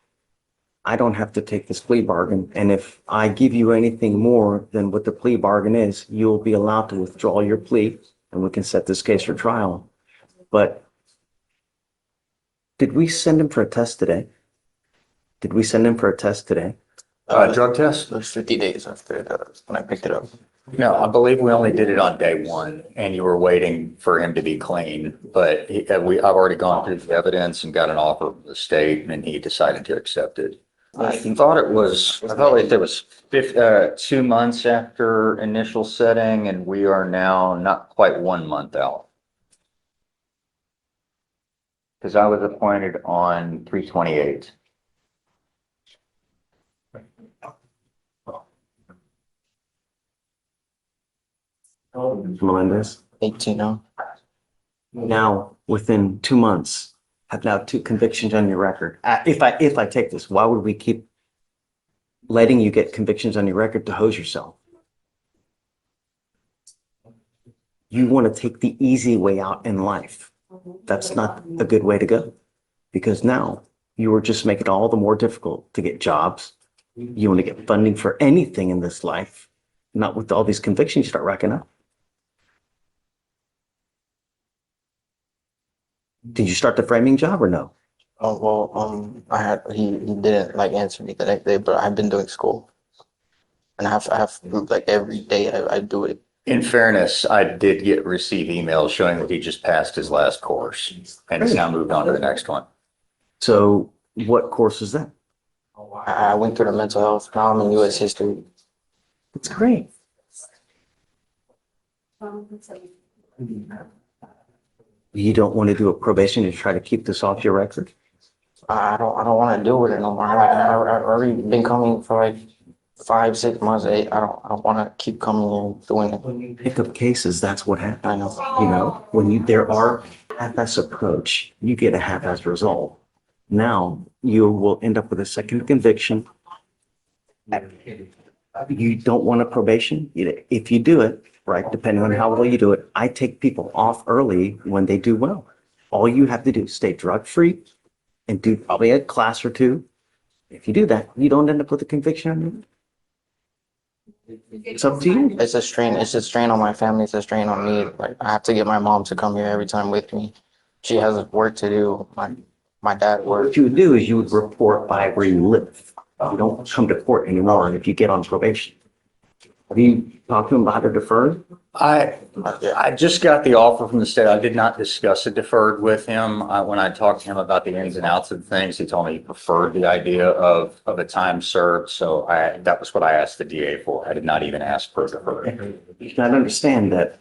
I don't have to take this plea bargain, and if I give you anything more than what the plea bargain is, you'll be allowed to withdraw your plea, and we can set this case for trial. But did we send him for a test today? Drug test? It was 50 days after when I picked it up. No, I believe we only did it on day one and you were waiting for him to be clean. But I've already gone through the evidence and got an offer from the state and he decided to accept it. I thought it was 2 months after initial setting and we are now not quite 1 month out. Because I was appointed on 3/28. Melendez, 18 now. now within 2 months, have now 2 convictions on your record. If I take this, why would we keep letting you get convictions on your record to hose yourself? You want to take the easy way out in life. That's not a good way to go, because now you are just making it all the more difficult to get jobs. You want to get funding for anything in this life, not with all these convictions you start racking up. Did you start the framing job or no? Oh, well, he didn't like answer me the next day, but I've been doing school. And I have like every day I do it. In fairness, I did receive emails showing that he just passed his last course and has now moved on to the next one. So what course is that? I went through the mental health. Now I'm in U.S. history. It's great. You don't want to do a probation to try to keep this off your record? I don't want to deal with it no more. I've already been coming for like 5, 6 months. I don't want to keep coming and doing it. When you pick up cases, that's what happens. I know. You know, when there are half-ass approach, you get a half-ass result. Now you will end up with a second conviction. You don't want a probation. If you do it, right, depending on how well you do it, I take people off early when they do well. All you have to do is stay drug-free and do probably a class or 2. If you do that, you don't end up with a conviction on you. It's up to you. It's a strain. It's a strain on my family. It's a strain on me. Like I have to get my mom to come here every time with me. She has work to do. My dad works. What you would do is you would report by where you live. You don't come to court anymore if you get on probation. Have you talked to him about a deferred? I just got the offer from the state. I did not discuss it deferred with him. When I talked to him about the ins and outs of things, he told me he preferred the idea of a time served. So that was what I asked the DA for. I did not even ask for a deferred. You gotta understand that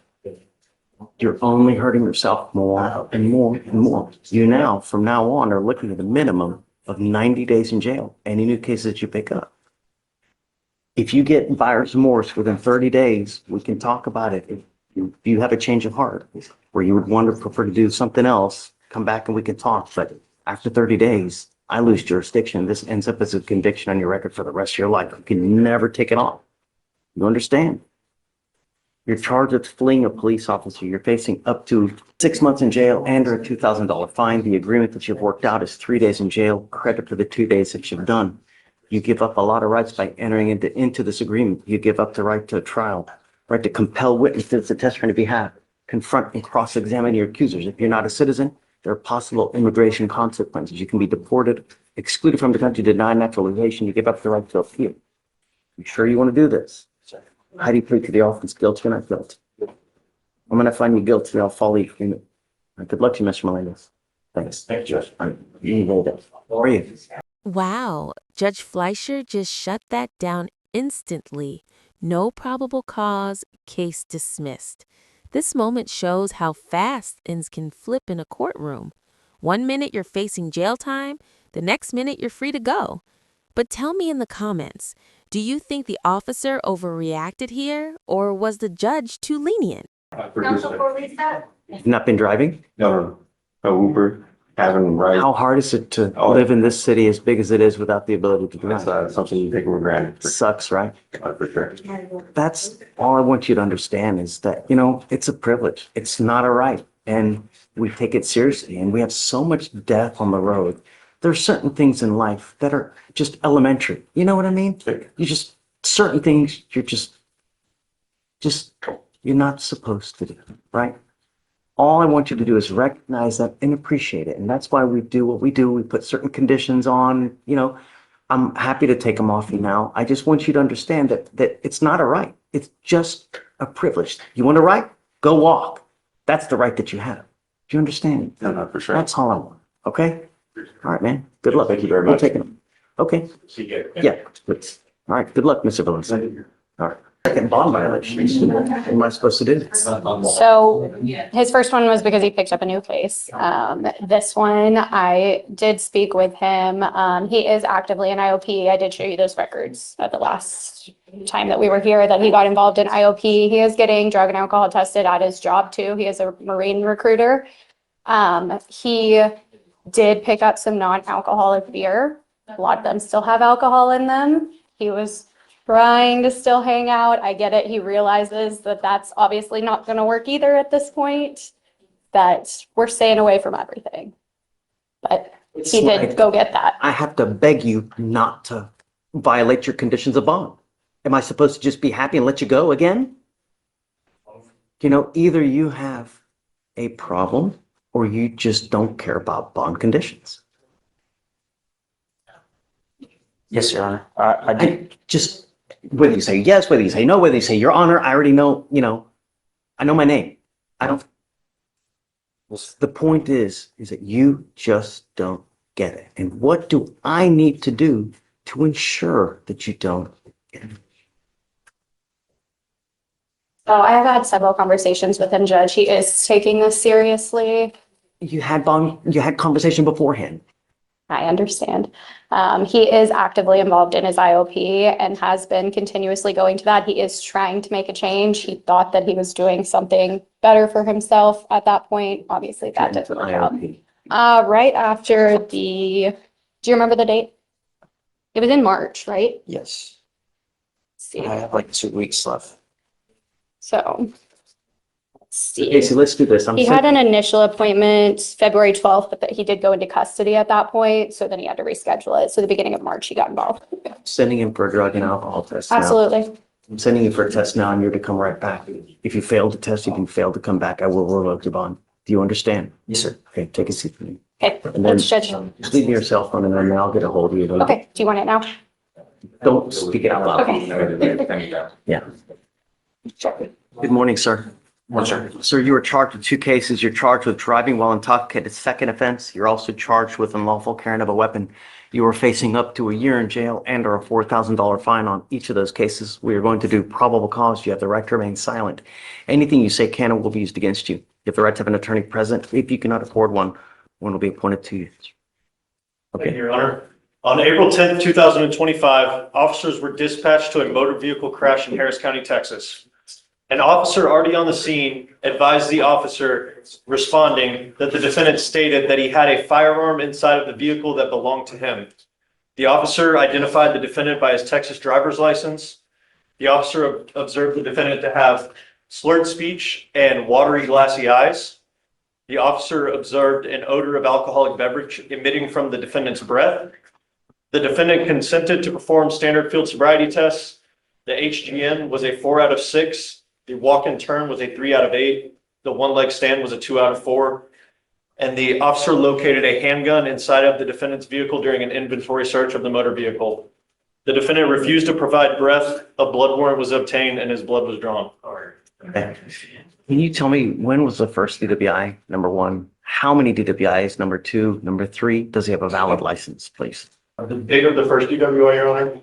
you're only hurting yourself more and more and more. You now, from now on, are looking at a minimum of 90 days in jail, any new cases that you pick up. If you get buyer's remorse within 30 days, we can talk about it. If you have a change of heart where you would want to prefer to do something else, come back and we can talk. But after 30 days, I lose jurisdiction. This ends up as a conviction on your record for the rest of your life. You can never take it off. You understand? You're charged with fleeing a police officer. You're facing up to 6 months in jail and or a $2,000 fine. The agreement that you've worked out is 3 days in jail, credit for the 2 days that you've done. You give up a lot of rights by entering into this agreement. You give up the right to a trial, right to compel witnesses to testify on your behalf, confront and cross-examine your accusers. If you're not a citizen, there are possible immigration consequences. You can be deported, excluded from the country, denied naturalization. You give up the right to appeal. You sure you want to do this? How do you plead to the offense? Guilty or not guilty? I'm going to find you guilty and I'll follow you. Good luck to you, Mr. Melendez. Thanks. Thank you, Judge. How are you? Wow, Judge Fleischer just shut that down instantly. No probable cause, case dismissed. This moment shows how fast things can flip in a courtroom. 1 minute you're facing jail time, the next minute you're free to go. But tell me in the comments, do you think the officer overreacted here, or was the judge too lenient? Counsel for reset? You've not been driving? No Uber, haven't right. How hard is it to live in this city as big as it is without the ability to drive? That's something you take for granted. Sucks, right? For sure. That's all I want you to understand is that, it's a privilege. It's not a right. And we take it seriously. And we have so much death on the road. There are certain things in life that are just elementary. You know what I mean? Certain things you're not supposed to do, right? All I want you to do is recognize that and appreciate it. And that's why we do what we do. We put certain conditions on, I'm happy to take them off you now. I just want you to understand that it's not a right. It's just a privilege. You want a right? Go walk. That's the right that you have. Do you understand? No, for sure. That's all I want. Okay? All right, man. Good luck. Thank you very much. I'll take them. Okay. See you. Yeah. Please. All right. Good luck, Mr. Valencia. All right. Second bond violation. What am I supposed to do? So his first one was because he picked up a new case. This one, I did speak with him. He is actively in IOP. I did show you those records at the last time that we were here that he got involved in IOP. He is getting drug and alcohol tested at his job too. He is a Marine recruiter. He did pick up some non-alcoholic beer. A lot of them still have alcohol in them. He was trying to still hang out. I get it. He realizes that that's obviously not going to work either at this point, that we're staying away from everything. But he did go get that. I have to beg you not to violate your conditions of bond. Am I supposed to just be happy and let you go again? Either you have a problem or you just don't care about bond conditions. Yes, Your Honor. I just, whether you say yes, whether you say no, whether you say Your Honor, I already know, I know my name. The point is that you just don't get it. And what do I need to do to ensure that you don't get it? So I have had several conversations with him, Judge. He is taking this seriously. You had conversation beforehand. I understand. He is actively involved in his IOP and has been continuously going to that. He is trying to make a change. He thought that he was doing something better for himself at that point. Obviously, that didn't work out. Right after do you remember the date? It was in March, right? Yes. Let's see. I have like 2 weeks left. So, let's see. Casey, let's do this. He had an initial appointment February 12th, but he did go into custody at that point. So then he had to reschedule it. So the beginning of March, he got involved. Sending him for a drug and alcohol test now. Absolutely. I'm sending you for a test now and you're to come right back. If you fail to test, you can fail to come back. I will revoke your bond. Do you understand? Yes, sir. Okay, take a seat for me. Okay, And then let's judge. just leave me your cell phone and then I'll get a hold of you. Okay, do you want it now? Don't speak it out loud. Okay. Yeah. Good morning, sir. Sir, you were charged with two cases. You're charged with driving while intoxicated, second offense. You're also charged with unlawful carrying of a weapon. You are facing up to a year in jail and or a $4,000 fine on each of those cases. We are going to do probable cause. You have the right to remain silent. Anything you say can or will be used against you. You have the right to have an attorney present. If you cannot afford one, one will be appointed to you. Thank you, Your Honor. On April 10th, 2025, officers were dispatched to a motor vehicle crash in Harris County, Texas. An officer already on the scene advised the officer responding that the defendant stated that he had a firearm inside of the vehicle that belonged to him. The officer identified the defendant by his Texas driver's license. The officer observed the defendant to have slurred speech and watery, glassy eyes. The officer observed an odor of alcoholic beverage emitting from the defendant's breath. The defendant consented to perform standard field sobriety tests. The HGN was a 4 out of 6. The walk-in turn was a 3 out of 8. The one-leg stand was a 2 out of 4. And the officer located a handgun inside of the defendant's vehicle during an inventory search of the motor vehicle. The defendant refused to provide breath. A blood warrant was obtained and his blood was drawn. Okay. Can you tell me when was the first DWI, number one? How many DWIs, number two? Number three, does he have a valid license, please? The date of the first DWI, Your Honor?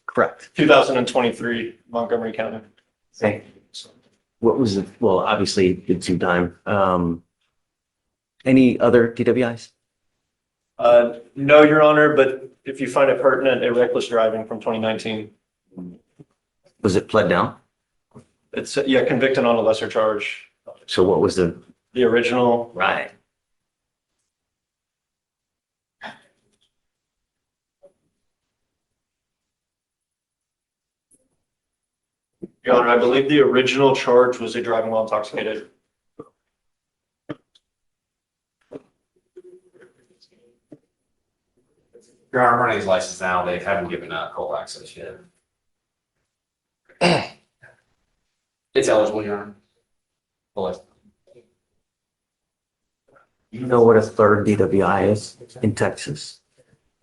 Correct. 2023, Montgomery County. Okay. What was it? Well, obviously it did some time. Any other DWIs? No, Your Honor, but if you find it pertinent, a reckless driving from 2019. Was it pled down? It's, yeah, convicted on a lesser charge. So what was the original? Right. Your Honor, I believe the original charge was a driving while intoxicated. Your Honor, running his license now, they haven't given cold access yet. It's eligible, Your Honor. Well, You know what a third DWI is in Texas?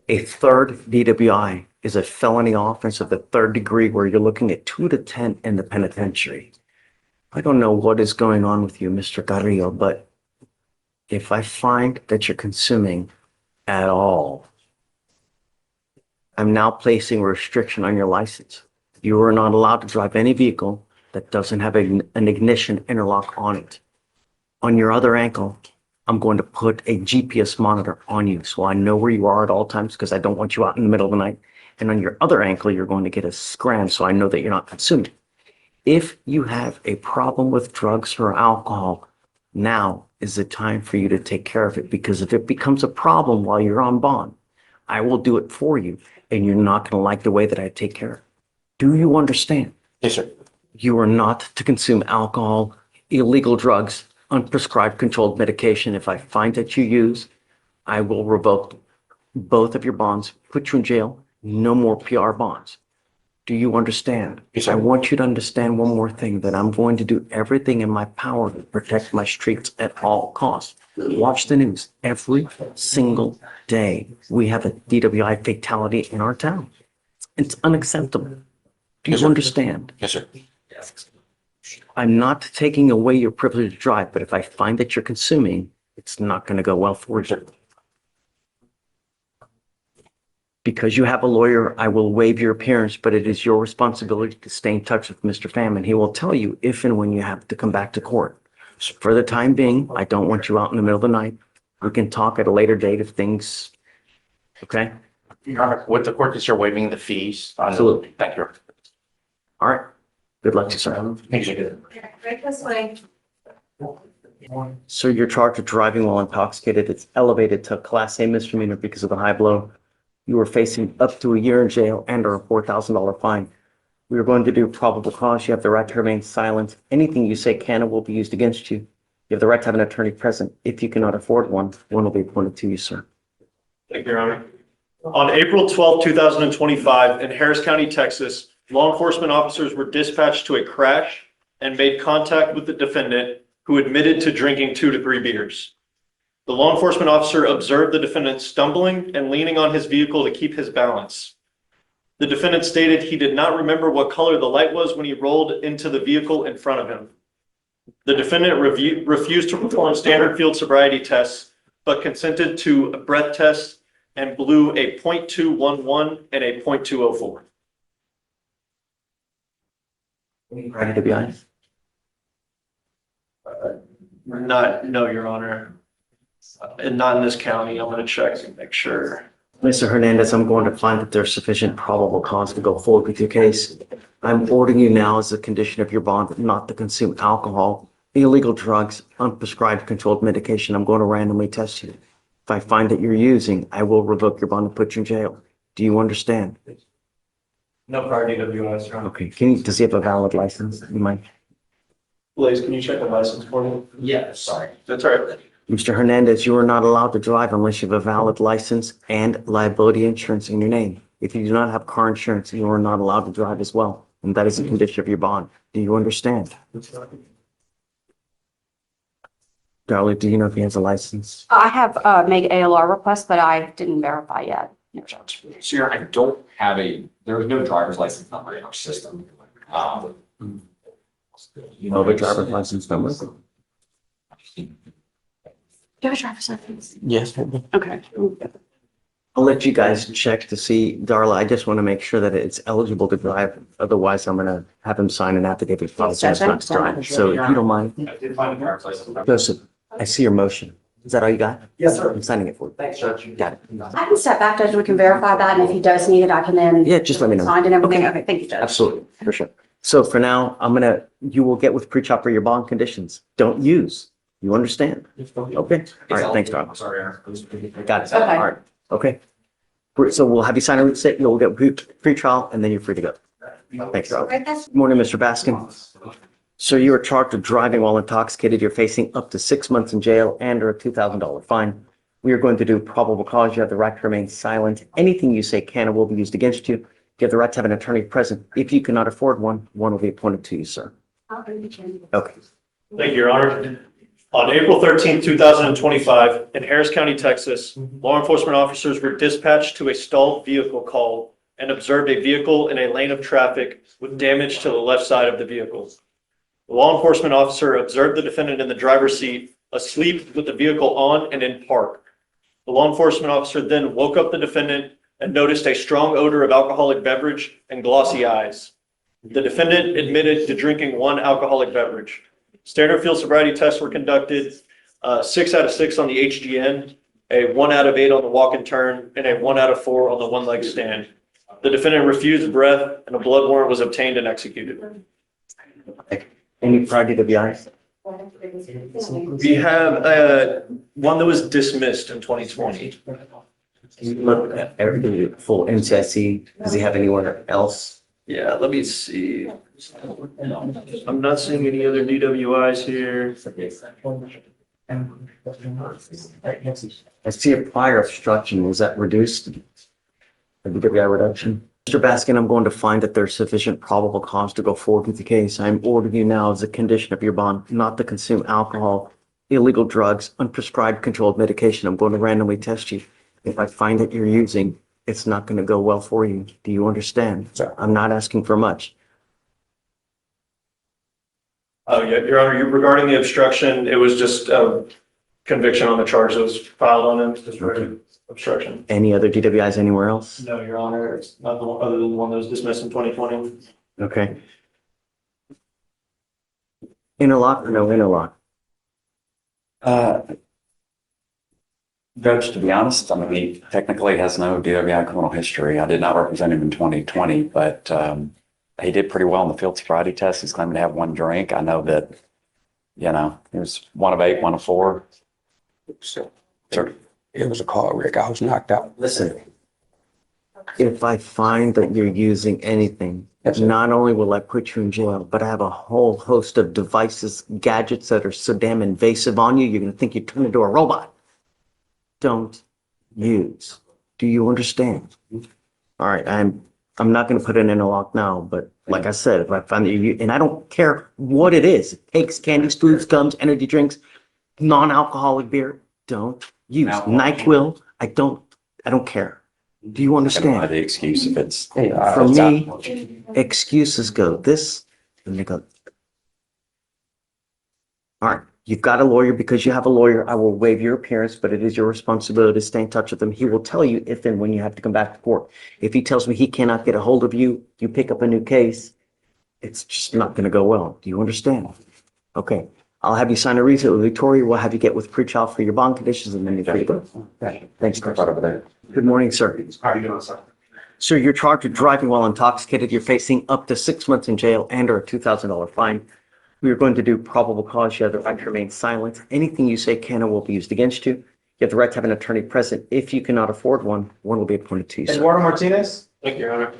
A third DWI is a felony offense of the third degree where you're looking at 2 to 10 in the penitentiary. I don't know what is going on with you, Mr. Carrillo, but if I find that you're consuming at all, I'm now placing a restriction on your license. You are not allowed to drive any vehicle that doesn't have an ignition interlock on it. On your other ankle, I'm going to put a GPS monitor on you so I know where you are at all times because I don't want you out in the middle of the night. And on your other ankle, you're going to get a scram so I know that you're not consuming. If you have a problem with drugs or alcohol, now is the time for you to take care of it, because if it becomes a problem while you're on bond, I will do it for you and you're not going to like the way that I take care of it. Do you understand? Yes, sir. You are not to consume alcohol, illegal drugs, unprescribed controlled medication. If I find that you use, I will revoke both of your bonds, put you in jail, no more PR bonds. Do you understand? Yes, sir. I want you to understand one more thing, that I'm going to do everything in my power to protect my streets at all costs. Watch the news every single day. We have a DWI fatality in our town. It's unacceptable. Do you understand? Yes, sir. I'm not taking away your privilege to drive, but if I find that you're consuming, it's not going to go well for you. Because you have a lawyer, I will waive your appearance, but it is your responsibility to stay in touch with Mr. Pham, and he will tell you if and when you have to come back to court. For the time being, I don't want you out in the middle of the night. We can talk at a later date if things, okay? Your Honor, with the court, is you're waiving the fees? Absolutely. Thank you. All right. Good luck to you, sir. Thank you. Right this way. Sir, you're charged with driving while intoxicated. It's elevated to a Class A misdemeanor because of the high blow. You are facing up to a year in jail and or a $4,000 fine. We are going to do probable cause. You have the right to remain silent. Anything you say can and will be used against you. You have the right to have an attorney present. If you cannot afford one, one will be appointed to you, sir. Thank you, Your Honor. On April 12, 2025, in Harris County, Texas, law enforcement officers were dispatched to a crash and made contact with the defendant, who admitted to drinking 2 to 3 beers. The law enforcement officer observed the defendant stumbling and leaning on his vehicle to keep his balance. The defendant stated he did not remember what color the light was when he rolled into the vehicle in front of him. The defendant refused to perform standard field sobriety tests, but consented to a breath test and blew a .211 and a .204. Ready to be honest? No, Your Honor. And not in this county. I'm going to check and make sure. Mr. Hernandez, I'm going to find that there's sufficient probable cause to go forward with your case. I'm ordering you now as a condition of your bond not to consume alcohol, illegal drugs, unprescribed controlled medication. I'm going to randomly test you. If I find that you're using, I will revoke your bond and put you in jail. Do you understand? No prior DWIs, Your Honor. Okay, does he have a valid license? You mind? Blaze, can you check the license for me? Yeah, sorry. That's all right. Mr. Hernandez, you are not allowed to drive unless you have a valid license and liability insurance in your name. If you do not have car insurance, you are not allowed to drive as well. And that is a condition of your bond. Do you understand? Darla, do you know if he has a license? I have made ALR request, but I didn't verify yet. No, Judge. So I don't have there was no driver's license number in our system. You know the driver's license number? Do you have a driver's license? Yes. Okay. I'll let you guys check to see, Darla. I just want to make sure that it's eligible to drive. Otherwise, I'm going to have him sign an affidavit. Yes, Judge, I not to drive. So if you don't mind, I did find a driver's license. Joseph, I see your motion. Is that all you got? Yes, sir. I'm signing it for you. Thanks, Judge. Got it. I can step back, Judge. We can verify that. And if he does need it, I can then. Yeah, just let me know. Signed and everything. Okay, thank you, Judge. Absolutely, for sure. So for now, you will get with pre-chopper your bond conditions. Don't use. You understand? Okay. All right, thanks, Darla. I'm sorry, Aaron. Got it. Okay. All right. Okay. So we'll have you sign a receipt. You'll get pre-trial and then you're free to go. Thanks, Darla. Good morning, Mr. Baskin. So you are charged with driving while intoxicated. You're facing up to 6 months in jail and or a $2,000 fine. We are going to do probable cause. You have the right to remain silent. Anything you say can or will be used against you. You have the right to have an attorney present. If you cannot afford one, one will be appointed to you, sir. Okay. Thank you, Your Honor. On April 13th, 2025, in Harris County, Texas, law enforcement officers were dispatched to a stalled vehicle call and observed a vehicle in a lane of traffic with damage to the left side of the vehicle. The law enforcement officer observed the defendant in the driver's seat, asleep with the vehicle on and in park. The law enforcement officer then woke up the defendant and noticed a strong odor of alcoholic beverage and glossy eyes. The defendant admitted to drinking one alcoholic beverage. Standard field sobriety tests were conducted, 6 out of 6 on the HGN, a 1 out of 8 on the walk and turn, and a 1 out of 4 on the one leg stand. The defendant refused breath and a blood warrant was obtained and executed. Any prior DWIs? We have one that was dismissed in 2020. You look at every full NCIC. Does he have anywhere else? Yeah, let me see. I'm not seeing any other DWIs here. I see a prior obstruction. Was that reduced? A DWI reduction? Mr. Baskin, I'm going to find that there's sufficient probable cause to go forward with the case. I'm ordering you now as a condition of your bond not to consume alcohol, illegal drugs, unprescribed controlled medication. I'm going to randomly test you. If I find that you're using, it's not going to go well for you. Do you understand? I'm not asking for much. Oh, yeah, Your Honor, regarding the obstruction, it was just a conviction on the charge that was filed on him, just for obstruction. Any other DWIs anywhere else? No, Your Honor, it's not the one, other than the one that was dismissed in 2020. Okay. Interlock or no interlock? Judge, to be honest, I mean, he technically has no DWI criminal history. I did not represent him in 2020, but he did pretty well in the field sobriety test. He's claiming to have 1 drink. I know that, he was 1 of 8, 1 of 4. So, it was a car wreck. I was knocked out. Listen, if I find that you're using anything, not only will I put you in jail, but I have a whole host of devices, gadgets that are so damn invasive on you, you're going to think you turned into a robot. Don't use. Do you understand? All right, I'm not going to put an interlock now, but like I said, if I find that you, and I don't care what it is, cakes, candies, foods, gums, energy drinks, non-alcoholic beer, don't use. NyQuil, I don't care. Do you I don't know understand? the excuse if it's. For me, excuses go this, and they go. All right, you've got a lawyer. Because you have a lawyer, I will waive your appearance, but it is your responsibility to stay in touch with him. He will tell you if and when you have to come back to court. If he tells me he cannot get a hold of you, you pick up a new case, it's just not going to go well. Do you understand? Okay, I'll have you sign a receipt with Victoria. We'll have you get with pretrial for your bond conditions, and then you're free to go. Okay, thanks, Chris. Good morning, sir. How are you doing, sir? Sir, you're charged with driving while intoxicated. You're facing up to 6 months in jail and or a $2,000 fine. We are going to do probable cause. You have the right to remain silent. Anything you say can and will be used against you. You have the right to have an attorney present. If you cannot afford one, one will be appointed to you, sir. Eduardo Martinez? Thank you, Your Honor.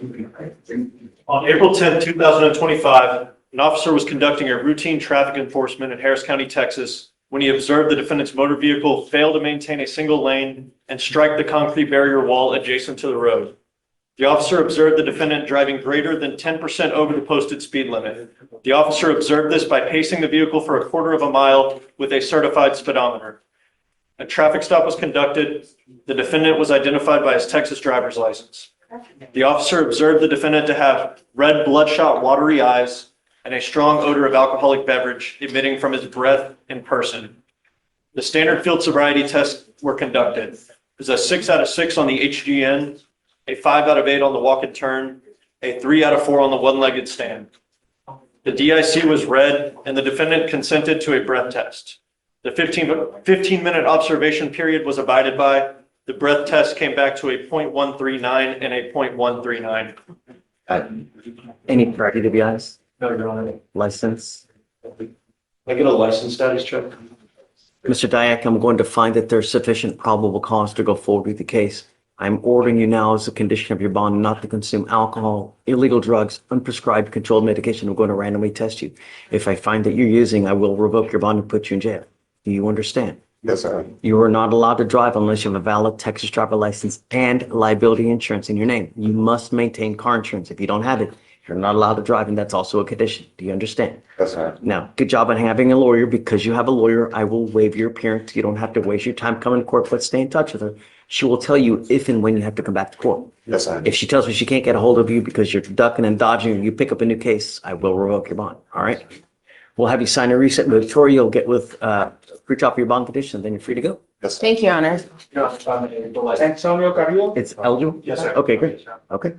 On April 10th, 2025, an officer was conducting a routine traffic enforcement in Harris County, Texas, when he observed the defendant's motor vehicle fail to maintain a single lane and strike the concrete barrier wall adjacent to the road. The officer observed the defendant driving greater than 10% over the posted speed limit. The officer observed this by pacing the vehicle for a quarter of a mile with a certified speedometer. A traffic stop was conducted. The defendant was identified by his Texas driver's license. The officer observed the defendant to have red, bloodshot, watery eyes and a strong odor of alcoholic beverage emitting from his breath in person. The standard field sobriety tests were conducted. There's a 6 out of 6 on the HGN, a 5 out of 8 on the walk and turn, a 3 out of 4 on the one-legged stand. The DIC was read and the defendant consented to a breath test. The 15-minute observation period was abided by. The breath test came back to a .139 and a .139. Any priority to be honest? No, Your Honor. License? I get a license status check? Mr. Dyack, I'm going to find that there's sufficient probable cause to go forward with the case. I'm ordering you now as a condition of your bond not to consume alcohol, illegal drugs, unprescribed controlled medication. I'm going to randomly test you. If I find that you're using, I will revoke your bond and put you in jail. Do you understand? Yes, sir. You are not allowed to drive unless you have a valid Texas driver license and liability insurance in your name. You must maintain car insurance. If you don't have it, you're not allowed to drive, and that's also a condition. Do you understand? Yes, sir. Now, good job on having a lawyer. Because you have a lawyer, I will waive your appearance. You don't have to waste your time coming to court, but stay in touch with her. She will tell you if and when you have to come back to court. Yes, sir. If she tells me she can't get a hold of you because you're ducking and dodging and you pick up a new case, I will revoke your bond. All right? We'll have you sign a reset. Victoria, you'll get with pre-top of your bond condition, then you're free to go. Yes, sir. Thank you, Your Honor. Antonio Carrillo? It's eligible? Yes, sir. Okay, great. Okay.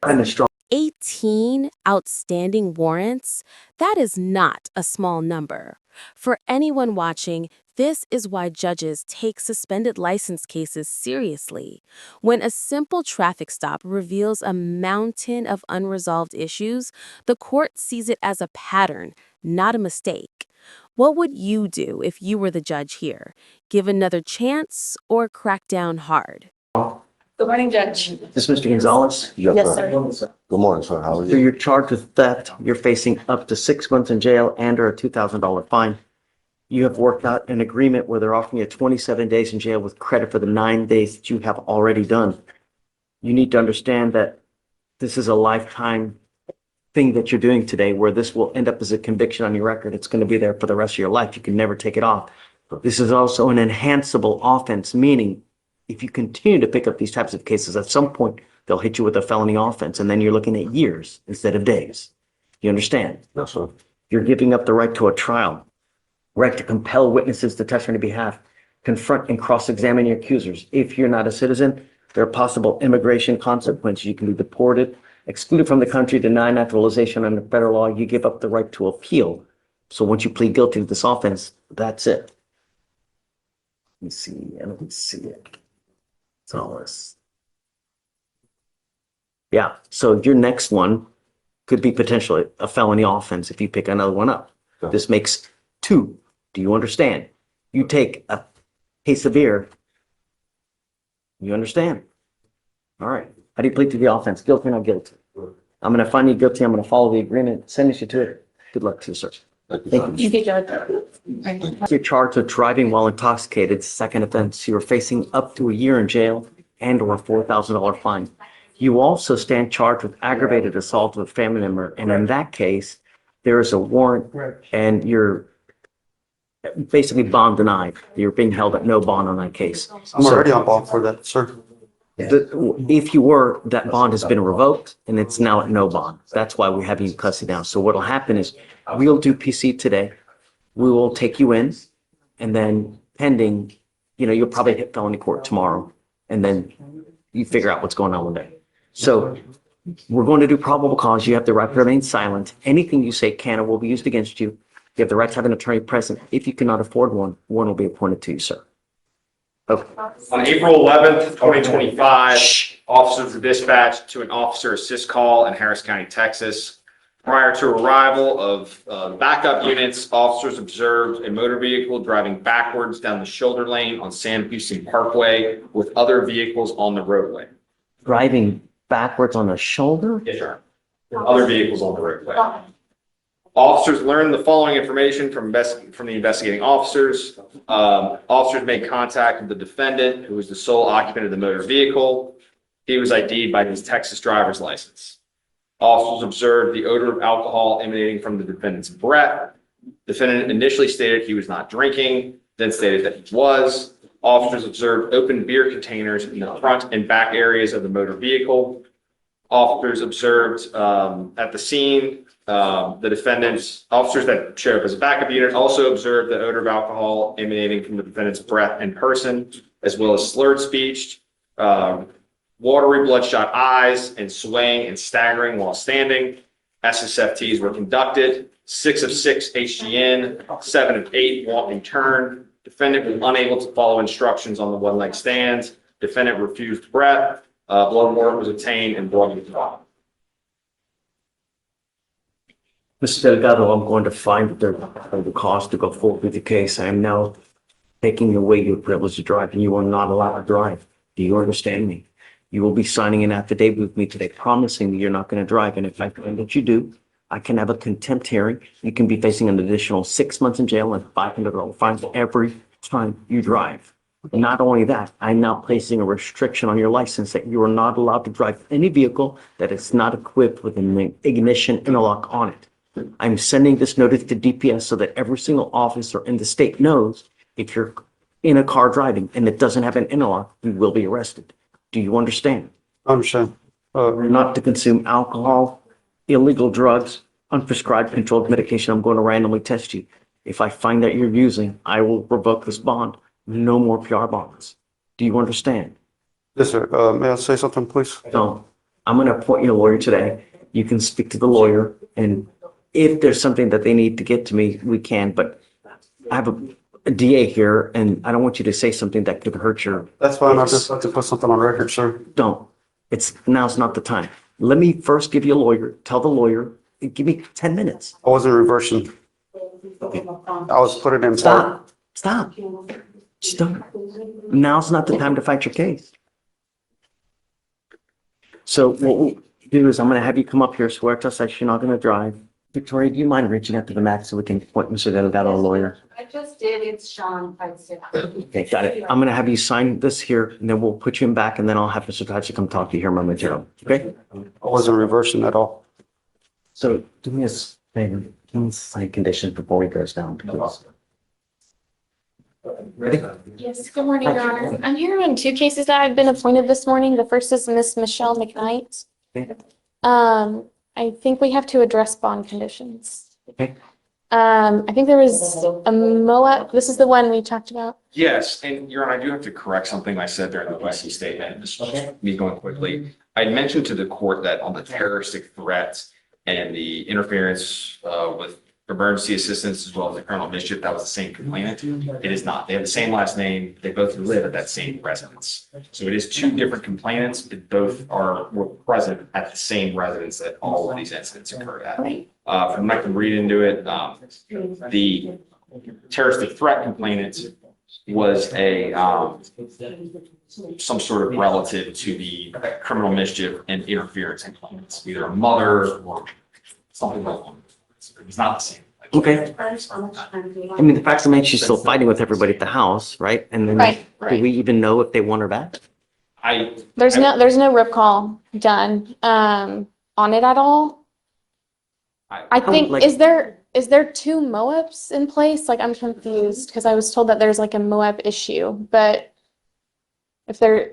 And a strong. 18 outstanding warrants? That is not a small number. For anyone watching, this is why judges take suspended license cases seriously. When a simple traffic stop reveals a mountain of unresolved issues, the court sees it as a pattern, not a mistake. What would you do if you were the judge here? Give another chance or crack down hard? Good morning, Judge. Is Mr. Gonzalez? Yes, sir. Good morning, sir. How are So you're charged with theft. You're facing up to 6 months in jail and or a $2,000 fine. You have worked out an agreement where they're offering you 27 days in jail with credit for the 9 days that you have already done. You need to understand that this is a lifetime thing that you're doing today, where this will end up as a conviction on your record. It's going to be there for the rest of your life. You can never take it off. This is also an enhanceable offense, meaning if you continue to pick up these types of cases, at some point, they'll hit you with a felony offense, and then you're looking at years instead of days. You understand? Yes, sir. You're giving up the right to a trial, right to compel witnesses to testify on your behalf, confront and cross-examine your accusers. If you're not a citizen, there are possible immigration consequences. You can be deported, excluded from the country, denied naturalization under federal law. You give up the right to appeal. So once you plead guilty to this offense, that's it. Let me see. Let me see it. It's all this. Yeah. So your next one could be potentially a felony offense if you pick another one up. Okay. This makes 2. Do you understand? You take a case of beer. You understand? All right. How do you plead to the offense? Guilty or not guilty? I'm going to find you guilty. I'm going to follow the agreement, sentence you to it. Good luck to you, sir. Thank you. You Judge. You're charged with driving while intoxicated. Second offense. You're facing up to a year in jail and or a $4,000 fine. You also stand charged with aggravated assault with a family member. And in that case, there is a warrant and basically bond denied. You're being held at no bond on that case. I'm So- already on bond for that, sir. If you were, that bond has been revoked and it's now at no bond. That's why we're having you custody now. So what'll happen is we'll do PC today. We will take you in and then pending, you'll probably hit felony court tomorrow and then you figure out what's going on with that. So we're going to do probable cause. You have the right to remain silent. Anything you say can or will be used against you. You have the right to have an attorney present. If you cannot afford one, one will be appointed to you, sir. Okay. On April 11th, 2025, officers were dispatched to an officer assist call in Harris County, Texas. Prior to arrival of backup units, officers observed a motor vehicle driving backwards down the shoulder lane on Sam Houston Parkway with other vehicles on the roadway. Driving backwards on the shoulder? Yes, sir. With other vehicles on the roadway. Officers learned the following information from the investigating officers. Officers made contact with the defendant, who was the sole occupant of the motor vehicle. He was ID'd by his Texas driver's license. Officers observed the odor of alcohol emanating from the defendant's breath. Defendant initially stated he was not drinking, then stated that he was. Officers observed open beer containers in the front and back areas of the motor vehicle. Officers observed at the scene officers that showed up as a backup unit also observed the odor of alcohol emanating from the defendant's breath and person, as well as slurred speech, watery bloodshot eyes, and swaying and staggering while standing. SSFTs were conducted, 6 of 6 HGN, 7 of 8 walking turn. Defendant was unable to follow instructions on the one-leg stand. Defendant refused breath. Blood work was obtained and blood was drawn. Mr. Delgado, I'm going to find that there's the cause to go forward with the case. I am now taking away your privilege to drive, and you are not allowed to drive. Do you understand me? You will be signing an affidavit with me today, promising that you're not going to drive. And if I find that you do, I can have a contempt hearing. You can be facing an additional 6 months in jail and $500 fines every time you drive. Not only that, I'm now placing a restriction on your license that you are not allowed to drive any vehicle that is not equipped with an ignition interlock on it. I'm sending this notice to DPS so that every single officer in the state knows if you're in a car driving and it doesn't have an interlock, you will be arrested. Do you understand? I understand. Not to consume alcohol, illegal drugs, unprescribed controlled medication. I'm going to randomly test you. If I find that you're using, I will revoke this bond. No more PR bonds. Do you understand? Yes, sir. May I say something, please? No. I'm going to appoint you a lawyer today. You can speak to the lawyer, and if there's something that they need to get to me, we can, but I have a DA here, and I don't want you to say something that could hurt your. That's fine. I just like to put something on record, sir. Don't. Now's not the time. Let me first give you a lawyer. Tell the lawyer, give me 10 minutes. I wasn't reversing. I was putting in. Stop. Just don't. Now's not the time to fight your case. So what we'll do is I'm going to have you come up here, swear to us that you're not going to drive. Victoria, do you mind reaching out to the max so we can appoint Mr. Delgado a lawyer? I just did, it's Sean. Okay, got it. I'm going to have you sign this here, and then we'll put you in back, and then I'll have Mr. Tachi come talk to you here momentarily. Okay? I wasn't reversing at all. So do me a favor. Can you sign conditions before he goes down, please? Ready? Yes, good morning, Your Honor. I'm here on 2 cases that I've been appointed this morning. The first is Miss Michelle McKnight. Okay. I think we have to address bond conditions. Okay. I think there was a MOA. This is the one we talked about. Yes, and Your Honor, I do have to correct something I said during the PC statement. This is me going quickly. I mentioned to the court that on the terroristic threats and the interference with emergency assistance as well as the criminal mischief, that was the same complainant. It is not. They have the same last name. They both live at that same residence. So it is 2 different complainants. But both were present at the same residence that all of these incidents occurred at. Right. From what I can read into it, the terroristic threat complainant was some sort of relative to the criminal mischief and interference complainants, either a mother or something like that. It's not the same. Okay. I mean, the fact remains she's still fighting with everybody at the house, right? And then Right. do we even know if they want her back? There's no rip call done on it at all. I think, like- is there is there two MOABs in place? Like, I'm confused because I was told that there's like a MOAB issue, but if there's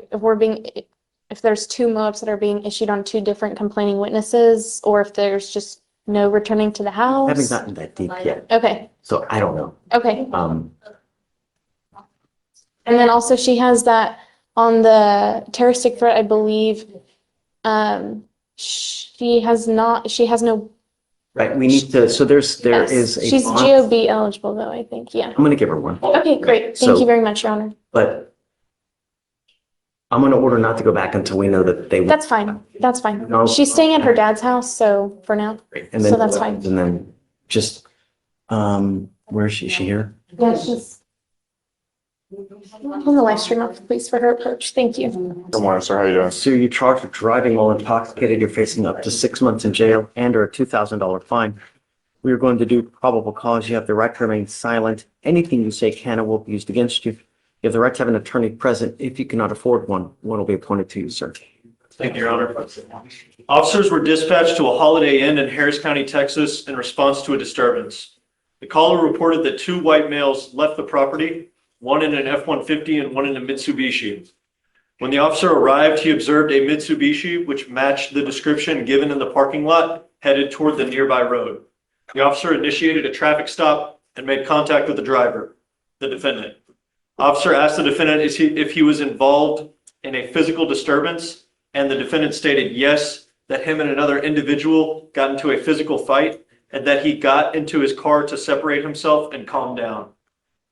two MOABs that are being issued on two different complaining witnesses, or if there's just no returning to the I haven't house. gotten that deep yet, Okay, so I don't know. okay. Um, And then also she has that on the terroristic threat, I believe. She has no. right, we need to, so there Yes. is a She's bond. GOB eligible though, I think, yeah. I'm gonna give her one, Okay, great. Thank So- you very much, Your Honor. but I'm gonna order not to go back until we know that they. That's fine. That's fine. No. She's staying at her dad's house, so for now. And then, so that's fine. And then just, where is she? Is she here? Yeah, she's. On the live stream off, please, for her approach. Thank you. Good morning, sir. How you doing? So you're charged with driving while intoxicated. You're facing up to 6 months in jail and or a $2,000 fine. We are going to do probable cause. You have the right to remain silent. Anything you say can and will be used against you. You have the right to have an attorney present. If you cannot afford one, one will be appointed to you, sir. Thank you, Your Honor. Officers were dispatched to a Holiday Inn in Harris County, Texas, in response to a disturbance. The caller reported that two white males left the property, one in an F-150 and one in a Mitsubishi. When the officer arrived, he observed a Mitsubishi which matched the description given in the parking lot, headed toward the nearby road. The officer initiated a traffic stop and made contact with the driver, the defendant. Officer asked the defendant if he was involved in a physical disturbance, and the defendant stated yes, that him and another individual got into a physical fight, and that he got into his car to separate himself and calm down.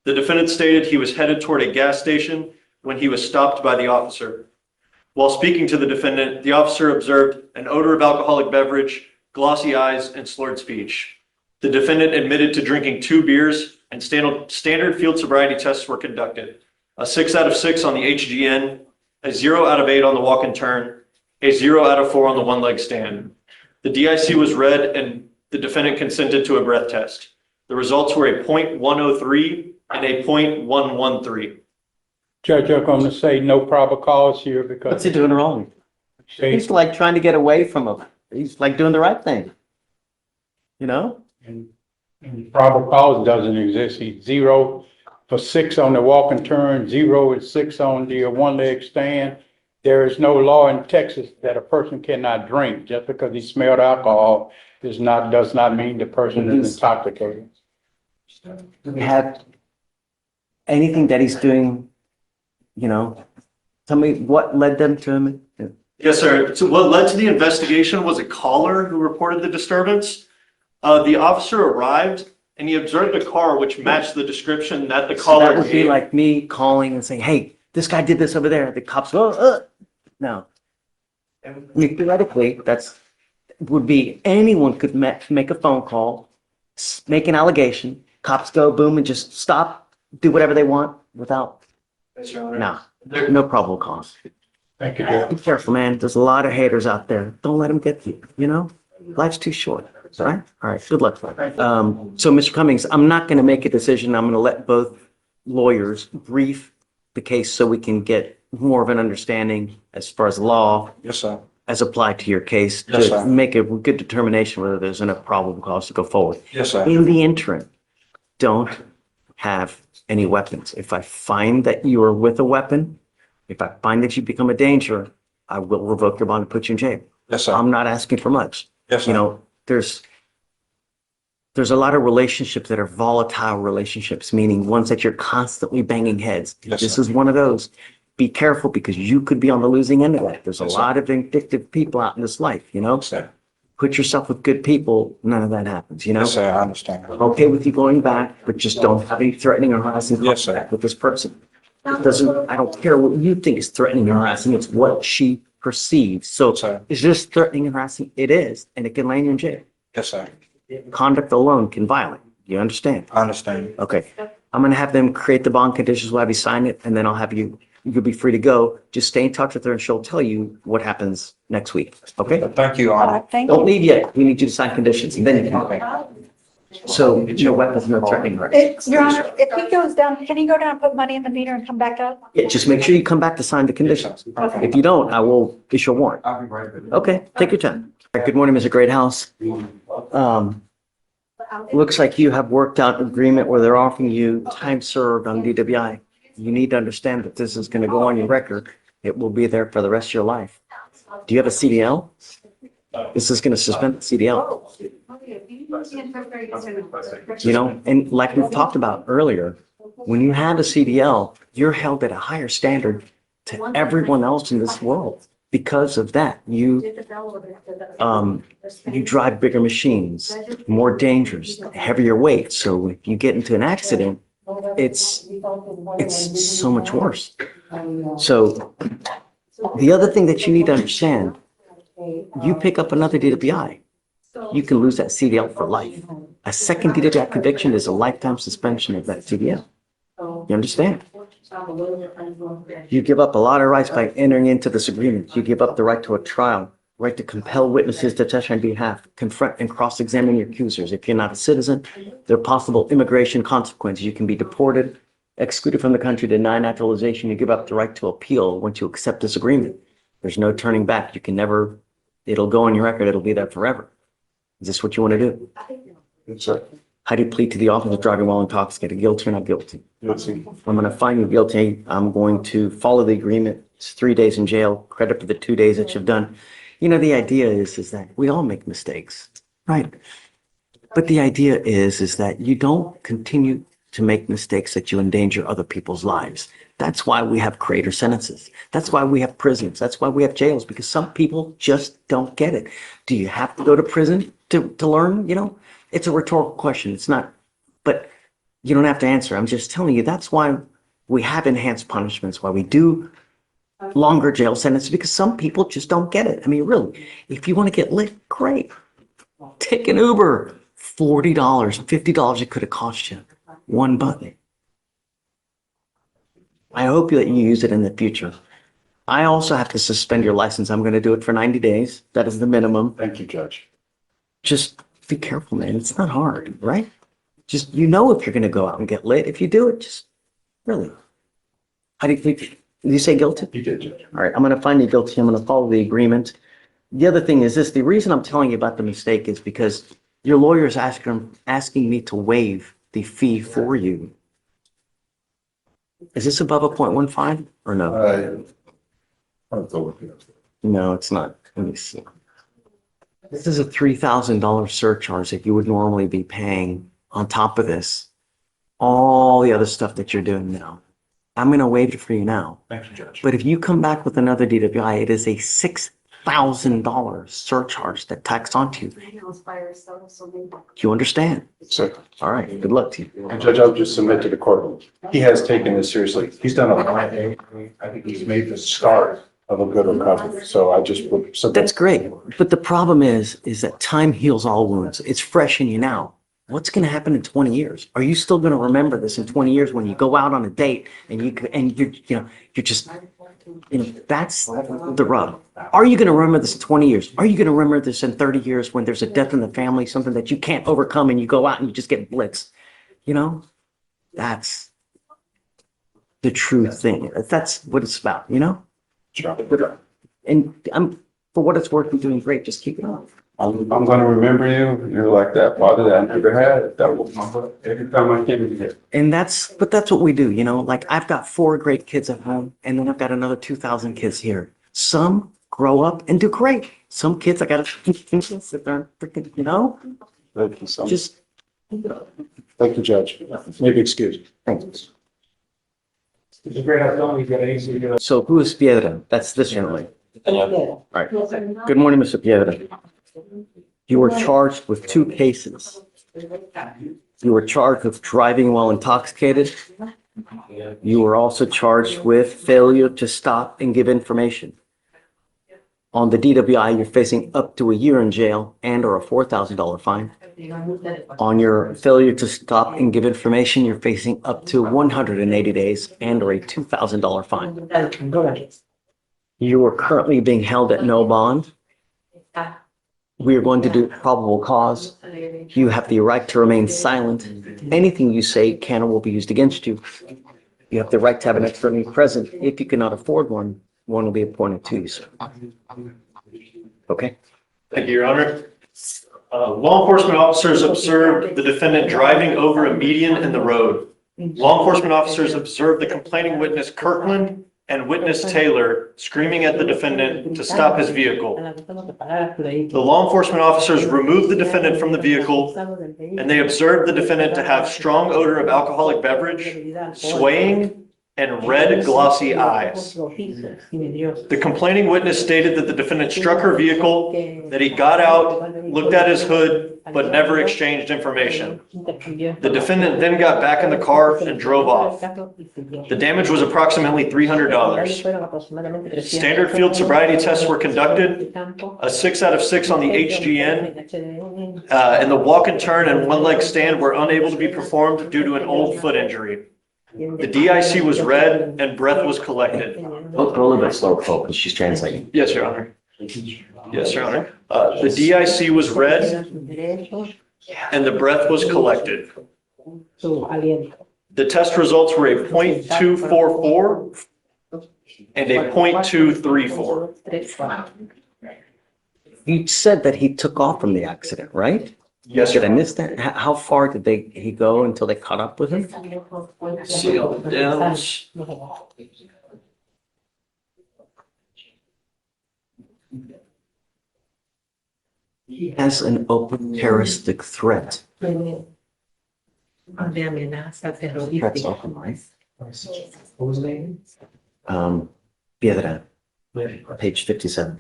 The defendant stated he was headed toward a gas station when he was stopped by the officer. While speaking to the defendant, the officer observed an odor of alcoholic beverage, glossy eyes, and slurred speech. The defendant admitted to drinking 2 beers, and standard field sobriety tests were conducted. A 6 out of 6 on the HGN, a 0 out of 8 on the walk and turn, a 0 out of 4 on the one-leg stand. The DIC was read and the defendant consented to a breath test. The results were a .103 and a .113. Judge, I'm going to say no probable cause here because. What's he doing wrong? He's like trying to get away from him. He's like doing the right thing. You know? And probable cause doesn't exist. He's 0 for 6 on the walk and turn, 0 and 6 on the one leg stand. There is no law in Texas that a person cannot drink. Just because he smelled alcohol does not mean the person is intoxicated. Do we have anything that he's doing, you know? Tell me what led them to him? Yes, sir. So what led to the investigation was a caller who reported the disturbance. The officer arrived and he observed a car which matched the description that the caller That would be gave. like me calling and saying, hey, this guy did this over there. The cops go, no. I mean, theoretically, would be anyone could make a phone call, make an allegation, cops go boom and just stop, do whatever they want without, no probable cause. Thank you, Judge. Be careful, man. There's a lot of haters out there. Don't let them get you, you know? Life's too short, right? All right, good luck. So Mr. Cummings, I'm not going to make a decision. I'm going to let both lawyers brief the case so we can get more of an understanding as far as law. Yes, sir. As applied to your case Yes, to sir. make a good determination whether there's enough probable cause to go forward. Yes, sir. In the interim, don't have any weapons. If I find that you are with a weapon, if I find that you become a danger, I will revoke your bond and put you in jail. Yes, sir. I'm not asking for much. Yes, sir. You know, there's a lot of relationships that are volatile relationships, meaning ones that you're constantly banging heads. Yes, This sir. is one of those. Be careful because you could be on the losing end of that. There's a Yes, sir. lot of vindictive people out in this life, you know? Yes, sir. Put yourself with good people, none of that happens, you know? Yes, sir. I understand. I'm okay with you going back, but just don't have any threatening or harassing Yes, sir. contact with this person. It doesn't, I don't care what you think is threatening or harassing, it's what she perceives. So sir. is this threatening and harassing? It is, and it can land you in jail. Yes, sir. Conduct alone can violate. You understand? I understand. Okay. I'm gonna have them create the bond conditions, we'll have you sign it, and then I'll have you'll be free to go. Just stay in touch with her and she'll tell you what happens next week, okay? Thank you, Your Honor. Don't leave yet. We need you to sign conditions and then you can. So no weapons, no threatening her. Your Honor, if he goes down, can he go down and put money in the meter and come back up? Yeah, just make sure you come back to sign the conditions. If you don't, I will issue a warrant. I'll be right back. Okay, take your time. All right, good morning, Mr. Greathouse. looks like you have worked out an agreement where they're offering you time served on DWI. You need to understand that this is going to go on your record. It will be there for the rest of your life. Do you have a CDL? This is going to suspend the CDL. You know, and like we've talked about earlier, when you have a CDL, you're held at a higher standard to everyone else in this world. Because of that, you drive bigger machines, more dangerous, heavier weight. So if you get into an accident, it's so much worse. So the other thing that you need to understand, you pick up another DWI, you can lose that CDL for life. A second DWI conviction is a lifetime suspension of that CDL. You understand? You give up a lot of rights by entering into this agreement. You give up the right to a trial, right to compel witnesses to testify on behalf, confront and cross-examine your accusers. If you're not a citizen, there are possible immigration consequences. You can be deported, excluded from the country, denied naturalization. You give up the right to appeal once you accept this agreement. There's no turning back. You can never, it'll go on your record. It'll be there forever. Is this what you want to do? Yes, sir. How do you plead to the offense of driving while intoxicated? Guilty or not guilty? Guilty. I'm going to find you guilty. I'm going to follow the agreement. It's 3 days in jail. Credit for the 2 days that you've done. You know, the idea is that we all make mistakes, right? But the idea is that you don't continue to make mistakes that you endanger other people's lives. That's why we have greater sentences. That's why we have prisons. That's why we have jails, because some people just don't get it. Do you have to go to prison to learn? You know, it's a rhetorical question. It's not, but you don't have to answer. I'm just telling you, that's why we have enhanced punishments, why we do longer jail sentences, because some people just don't get it. I mean, really, if you want to get lit, great. Take an Uber, $40, $50 it could have cost you. One button. I hope that you use it in the future. I also have to suspend your license. I'm going to do it for 90 days. That is the minimum. Thank you, Judge. Just be careful, man. It's not hard, right? Just, you know, if you're going to go out and get lit, if you do it, just really. How do you think? Did you say guilty? You did, Judge. All right. I'm going to find you guilty. I'm going to follow the agreement. The other thing is this. The reason I'm telling you about the mistake is because your lawyer is asking me to waive the fee for you. Is this above a 0.15 or no? No, it's not. Let me see. This is a $3,000 surcharge that you would normally be paying on top of this. All the other stuff that you're doing now. I'm going to waive it for you now. Thank you, Judge. But if you come back with another DWI, it is a $6,000 surcharge that taxed onto you. Do you understand? Sir. All right. Good luck to you. And Judge, I'll just submit to the court. He has taken this seriously. He's done a lot. I think he's made the start of a good recovery. So I just would submit. That's great. But the problem is that time heals all wounds. It's fresh in you now. What's going to happen in 20 years? Are you still going to remember this in 20 years when you go out on a date and you're just, that's the rub. Are you going to remember this in 20 years? Are you going to remember this in 30 years when there's a death in the family, something that you can't overcome and you go out and you just get blitzed? You know, that's the true thing. That's what it's about, you know? Sure. And for what it's worth, you're doing great. Just keep it up. I'm going to remember you. You're like that father that I never had. That will come up every time I came in here. And that's what we do, you know, like I've got 4 great kids at home and then I've got another 2,000 kids here. Some grow up and do great. Some kids, I got to sit there and freaking, you know, Thank you so much. just. Thank you, Judge. Maybe excuse me. Thanks. It's a great opportunity. So who is Piedra? That's this gentleman. All right. Good morning, Mr. Piedra. You were charged with 2 cases. You were charged with driving while intoxicated. You were also charged with failure to stop and give information. On the DWI, you're facing up to a year in jail and or a $4,000 fine. On your failure to stop and give information, you're facing up to 180 days and or a $2,000 fine. You are currently being held at no bond. We are going to do probable cause. You have the right to remain silent. Anything you say can or will be used against you. You have the right to have an attorney present. If you cannot afford one will be appointed to you, sir. Okay? Thank you, Your Honor. Law enforcement officers observed the defendant driving over a median in the road. Law enforcement officers observed the complaining witness Kirkland and witness Taylor screaming at the defendant to stop his vehicle. The law enforcement officers removed the defendant from the vehicle, and they observed the defendant to have strong odor of alcoholic beverage, swaying, and red glossy eyes. The complaining witness stated that the defendant struck her vehicle, that he got out, looked at his hood, but never exchanged information. The defendant then got back in the car and drove off. The damage was approximately $300. Standard field sobriety tests were conducted, a 6 out of 6 on the HGN, and the walk and turn and one leg stand were unable to be performed due to an old foot injury. The DIC was read and breath was collected. Go a little bit slower, Cole, because she's translating. Yes, Your Honor. Yes, Your Honor. The DIC was read and the breath was collected. The test results were a .244 and a .234. You said that he took off from the accident, right? Yes, Did Your I miss that? How far did he go until they caught up with him? Sealed down. He has an open terroristic threat. Threat's open, right? What was the name? Piedra, page 57.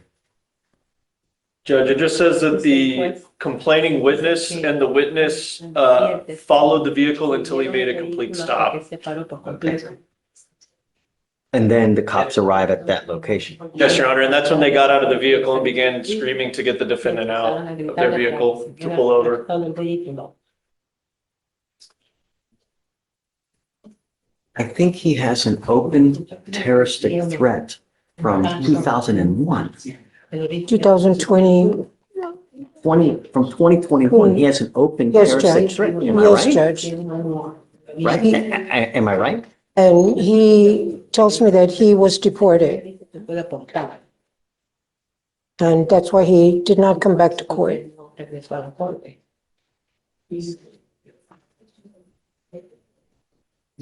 Judge, it just says that the complaining witness and the witness followed the vehicle until he made a complete stop. And then the cops arrive at that location. Yes, Your Honor, and that's when they got out of the vehicle and began screaming to get the defendant out of their vehicle to pull over. I think he has an open terroristic threat from 2001. 2020. From 2021, he has an open Yes, terroristic Judge. threat. Am I Yes, right? Judge. Right? Am I right? And he tells me that he was deported. And that's why he did not come back to court. He's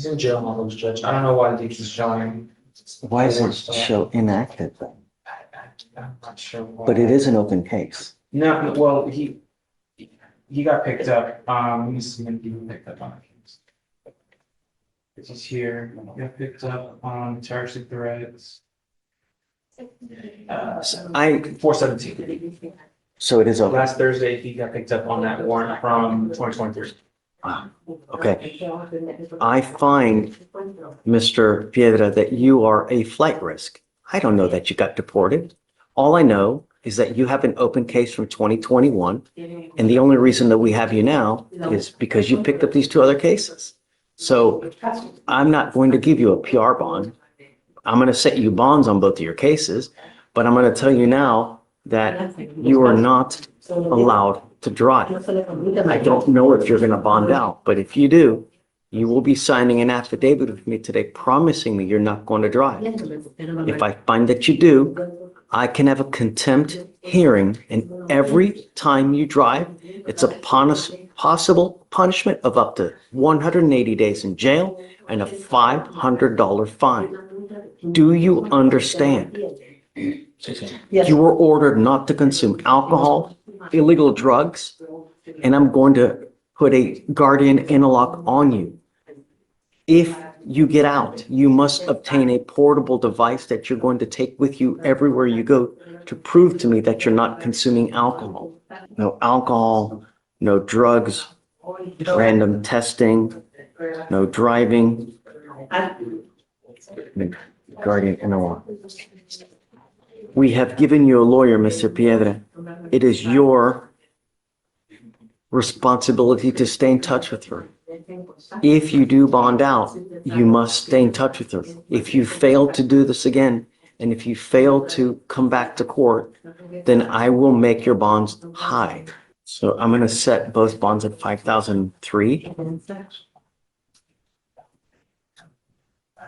in jail on those, Judge. I don't know why he's showing. Why is it so inactive then? I'm not sure why. But it is an open case. No, well, he got picked up. He's gonna be picked up on a case. He's here. He got picked up on terroristic threats. 417. So it is open. Last Thursday, he got picked up on that warrant from 2023. Okay. I find, Mr. Piedra, that you are a flight risk. I don't know that you got deported. All I know is that you have an open case from 2021. And the only reason that we have you now is because you picked up these 2 other cases. So I'm not going to give you a PR bond. I'm going to set you bonds on both of your cases, but I'm going to tell you now that you are not allowed to drive. I don't know if you're going to bond out, but if you do, you will be signing an affidavit with me today promising me you're not going to drive. If I find that you do, I can have a contempt hearing, and every time you drive, it's a possible punishment of up to 180 days in jail and a $500 fine. Do you understand? You were ordered not to consume alcohol, illegal drugs, and I'm going to put a guardian interlock on you. If you get out, you must obtain a portable device that you're going to take with you everywhere you go to prove to me that you're not consuming alcohol. No alcohol, no drugs, random testing, no driving. Guardian interlock. We have given you a lawyer, Mr. Piedra. It is your responsibility to stay in touch with her. If you do bond out, you must stay in touch with her. If you fail to do this again, and if you fail to come back to court, then I will make your bonds high. So I'm going to set both bonds at 5,003.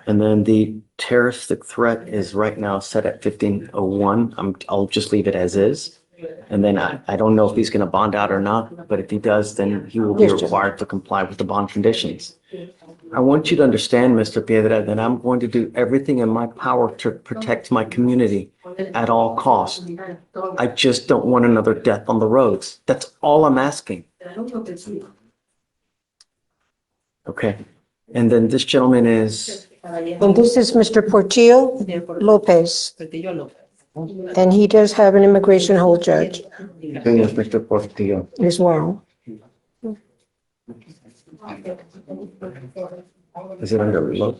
And then the terroristic threat is right now set at 1501. I'll just leave it as is. And then I don't know if he's going to bond out or not, but if he does, then he will be Yes, Judge. required to comply with the bond conditions. I want you to understand, Mr. Piedra, that I'm going to do everything in my power to protect my community at all costs. I just don't want another death on the roads. That's all I'm asking. Okay. And then this gentleman is, And this is Mr. Portillo Lopez, and he does have an immigration hold, Judge, Mr. Portillo. as well. Is it under remote?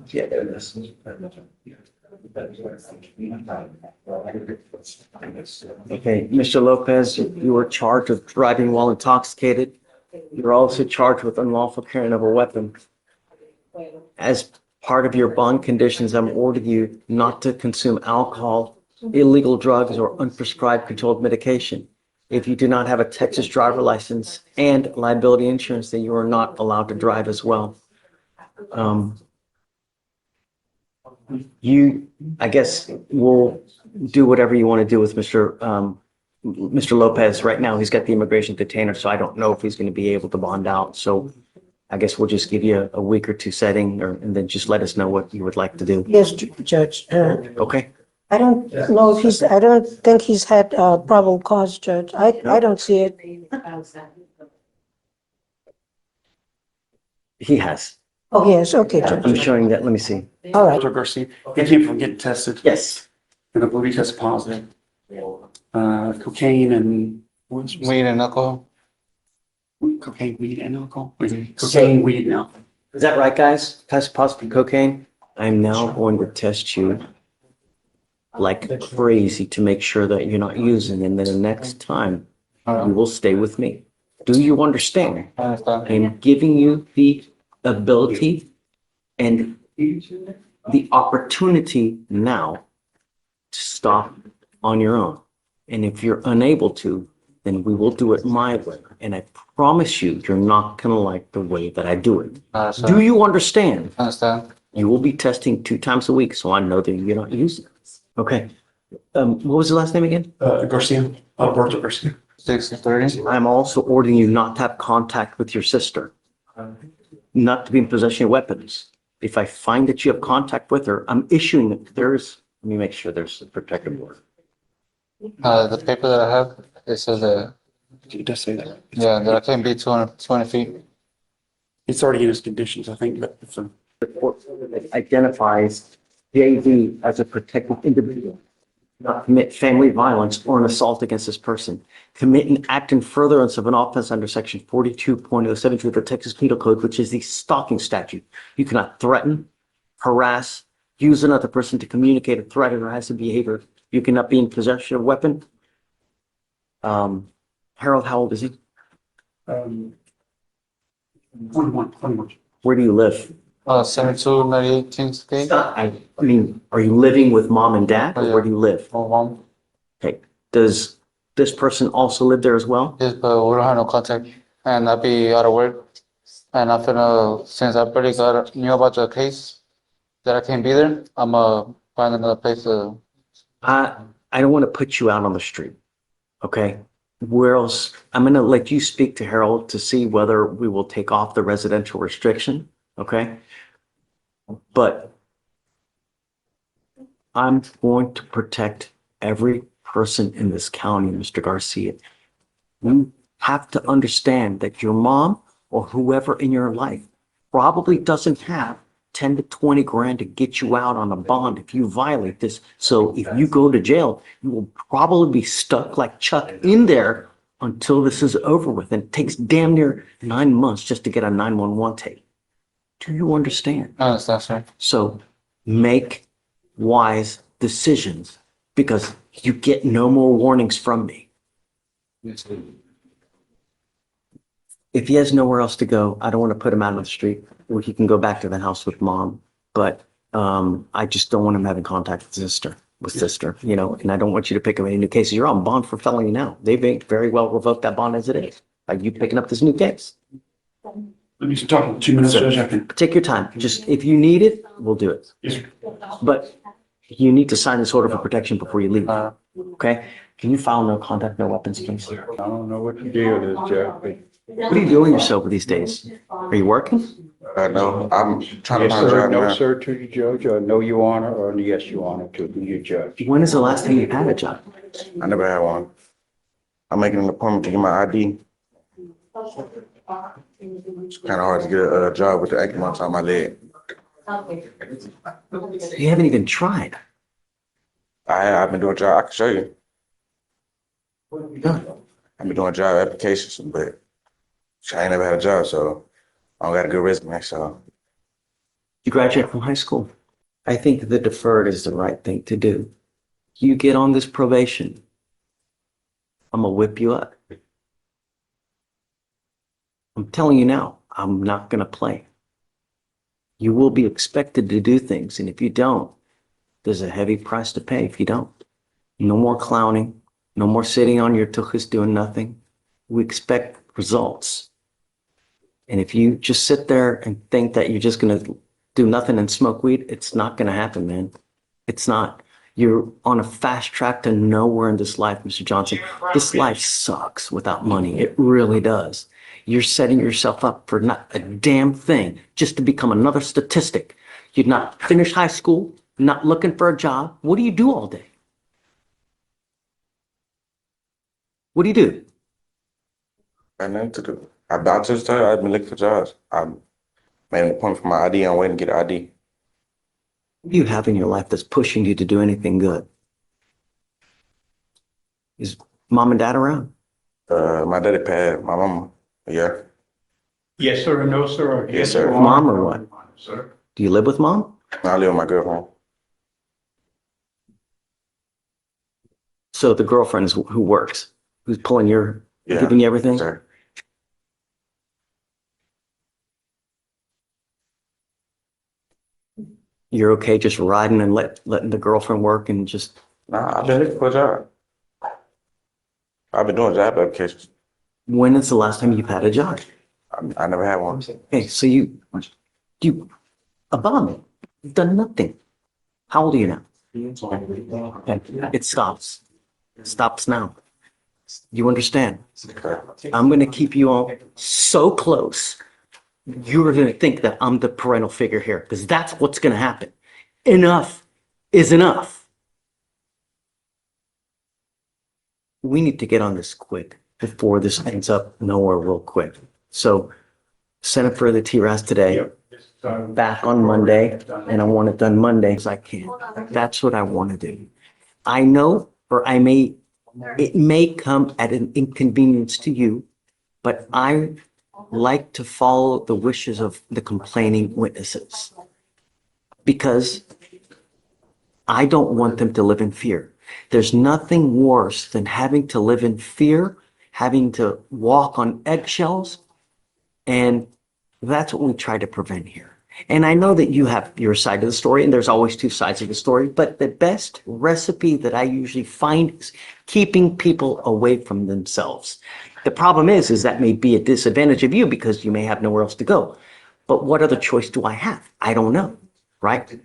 Yeah, there it is. Okay, Mr. Lopez, you were charged with driving while intoxicated. You're also charged with unlawful carrying of a weapon. As part of your bond conditions, I'm ordering you not to consume alcohol, illegal drugs, or unprescribed controlled medication. If you do not have a Texas driver license and liability insurance, then you are not allowed to drive as well. I guess, will do whatever you want to do with Mr. Lopez. Right now, he's got the immigration detainer, so I don't know if he's going to be able to bond out. So I guess we'll just give you a week or two setting, and then just let us know what you would like to do. Yes, Judge. Okay. I don't know if I don't think he's had probable cause, Judge. I don't see it. He has. Oh, yes, okay, I'm Judge. showing that. Let me see. All right. Dr. Garcia, he came from getting tested. Yes. And I believe he tested positive. Cocaine and. Weed and alcohol. Cocaine, weed, and alcohol. Cocaine, weed, and alcohol. Is that right, guys? Test positive cocaine. I'm now going to test you like crazy to make sure that you're not using, and then the next time you will stay with me. Do you understand? I understand. I'm giving you the ability and the opportunity now to stop on your own. And if you're unable to, then we will do it my way. And I promise you, you're not going to like the way that I do it. Do you understand? I understand. You will be testing 2 times a week, so I know that you're not using it. Okay. What was the last name again? Garcia, Alberto Garcia. 6:30. I'm also ordering you not to have contact with your sister, not to be in possession of weapons. If I find that you have contact with her, I'm issuing it. Let me make sure there's a protective order. The paper that I have, it says that, It does say that. yeah, that I can't be 220 feet. It's already in his conditions, I think, but it's a. The court identifies JV as a protected individual, not commit family violence or an assault against this person, commit an act in furtherance of an offense under section 42.072 of the Texas Penal Code, which is the stalking statute. You cannot threaten, harass, use another person to communicate a threat or harassing behavior. You cannot be in possession of a weapon. Harold, how old is he? 21. Where do you live? 7298 Kingsgate. I mean, are you living with mom and dad, or where do you live? Oh, mom. Okay. Does this person also live there as well? Yes, but we don't have no contact, and I'll be out of work. And after since I already knew about the case that I can't be there, I'm find another place to. I don't want to put you out on the street. Okay. Where else? I'm going to let you speak to Harold to see whether we will take off the residential restriction. Okay. But I'm going to protect every person in this county, Mr. Garcia. You have to understand that your mom or whoever in your life probably doesn't have 10 to 20 grand to get you out on a bond if you violate this. So if you go to jail, you will probably be stuck like Chuck in there until this is over with. And it takes damn near 9 months just to get a 911 tape. Do you understand? I understand, sir. So Make wise decisions, because you get no more warnings from me. If he has nowhere else to go, I don't want to put him out on the street, or he can go back to the house with mom. But I just don't want him having contact with sister, you know, and I don't want you to pick up any new cases. You're on bond for felony now. They may very well revoke that bond as it is. Like you picking up this new case. Let me just talk 2 minutes, Judge. I can. Take your time. Just, if you need it, we'll do it. Yes, sir. But you need to sign this order for protection before you leave. Okay? Can you file no contact, no weapons, please? I don't know what the deal is, Judge, but What are you doing with yourself these days? Are you working? No, I'm trying to yes, find a sir, job no, now. sir, to the judge, or no, your honor, or yes, your honor, to the judge. When is the last time you had a job? I never had one. I'm making an appointment to get my ID. It's kind of hard to get a job with the 8 months on my leg. You haven't even tried. I've been doing job. I can show you. What have you done? I've been doing job applications, but I ain't never had a job, so I don't got a good resume. So You graduate from high school. I think the deferred is the right thing to do. You get on this probation, I'm gonna whip you up. I'm telling you now, I'm not gonna play. You will be expected to do things, and if you don't, there's a heavy price to pay if you don't. No more clowning, no more sitting on your tuchus doing nothing. We expect results. And if you just sit there and think that you're just gonna do nothing and smoke weed, it's not gonna happen, man. It's not. You're on a fast track to nowhere in this life, Mr. Johnson. This life sucks without money. It really does. You're setting yourself up for not a damn thing, just to become another statistic. You've not finished high school, not looking for a job. What do you do all day? What do you do? I nothing to do. I just tell you, I've been looking for jobs. I made an appointment for my ID. I'm waiting to get an ID. What do you have in your life that's pushing you to do anything good? Is mom and dad around? My daddy passed. My mama. Yeah. Yes, sir, or no, sir, or Yes, sir. your honor, Mom or what? Sir. Do you live with mom? I live with my girlfriend. So the girlfriend is who works, who's pulling your, Yeah. giving you everything? Sir. You're okay just riding and letting the girlfriend work and just, Nah, I've been looking for a job. I've been doing job applications. when is the last time you've had a job? I never had one. Okay, so you a bum. You've done nothing. How old are you now? Okay, it stops. It stops now. You understand? Okay. I'm going to keep you all so close. You're going to think that I'm the parental figure here, because that's what's going to happen. Enough is enough. We need to get on this quick before this ends up nowhere real quick. So send it for the TRAS today, back on Monday, and I want it done Monday as I can. That's what I want to do. I know, or it may come at an inconvenience to you, but I like to follow the wishes of the complaining witnesses, because I don't want them to live in fear. There's nothing worse than having to live in fear, having to walk on eggshells, and that's what we try to prevent here. And I know that you have your side of the story, and there's always two sides of the story, but the best recipe that I usually find is keeping people away from themselves. The problem is that may be a disadvantage of you because you may have nowhere else to go. But what other choice do I have? I don't know, right?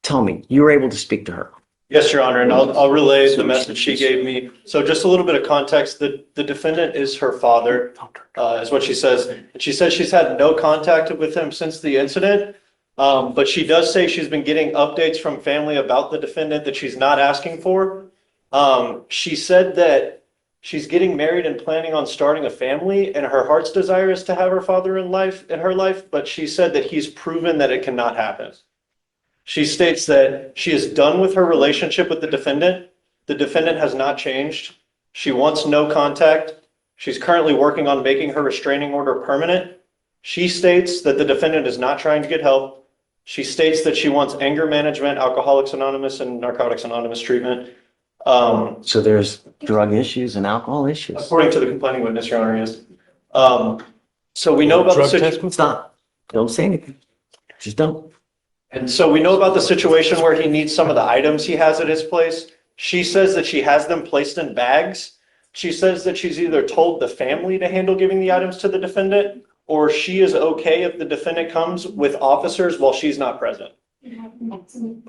Tell me, you were able to speak to her. Yes, Your Honor, and I'll relay the message she gave me. So just a little bit of context, the defendant is her father, is what she says. And she says she's had no contact with him since the incident, but she does say she's been getting updates from family about the defendant that she's not asking for. She said that she's getting married and planning on starting a family, and her heart's desire is to have her father in her life, but she said that he's proven that it cannot happen. She states that she is done with her relationship with the defendant. The defendant has not changed. She wants no contact. She's currently working on making her restraining order permanent. She states that the defendant is not trying to get help. She states that she wants anger management, Alcoholics Anonymous, and Narcotics Anonymous treatment. So there's drug issues and alcohol issues. According to the complaining witness, Your Honor, yes. So we know about the situation. Stop. Don't say anything. Just don't. And so we know about the situation where he needs some of the items he has at his place. She says that she has them placed in bags. She says that she's either told the family to handle giving the items to the defendant, or she is okay if the defendant comes with officers while she's not present.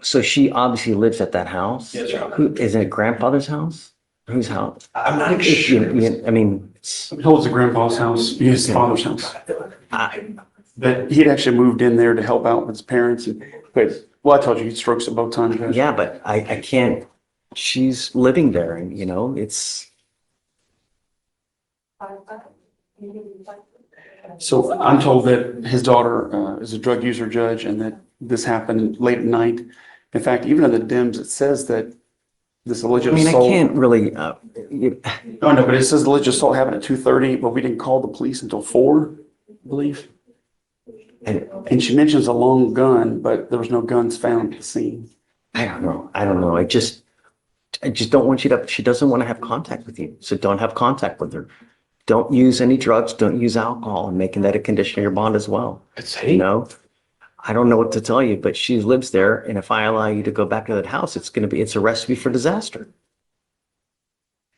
So she obviously lives at that house? Yes, sir. Who, is it grandfather's house? Whose house? I'm not If I mean, It holds the grandpa's house, his father's house. But he'd actually moved in there to help out with his parents and, well, I told you, he had strokes at both times. Judge. yeah, but I can't, she's living there and, it's, So I'm told that his daughter is a drug user, Judge, and that this happened late at night. In fact, even in the DIMS, it says that this alleged I mean, I assault. can't really, Oh, no, but it says alleged assault happened at 2:30, but we didn't call the police until 4, I believe. And she mentions a long gun, but there was no guns found at the scene. I don't know. I just don't want you to, she doesn't want to have contact with you. So don't have contact with her. Don't use any drugs. Don't use alcohol, and making that a condition of your bond as well. It's hate. I don't know what to tell you, but she lives there. And if I allow you to go back to that house, it's a recipe for disaster.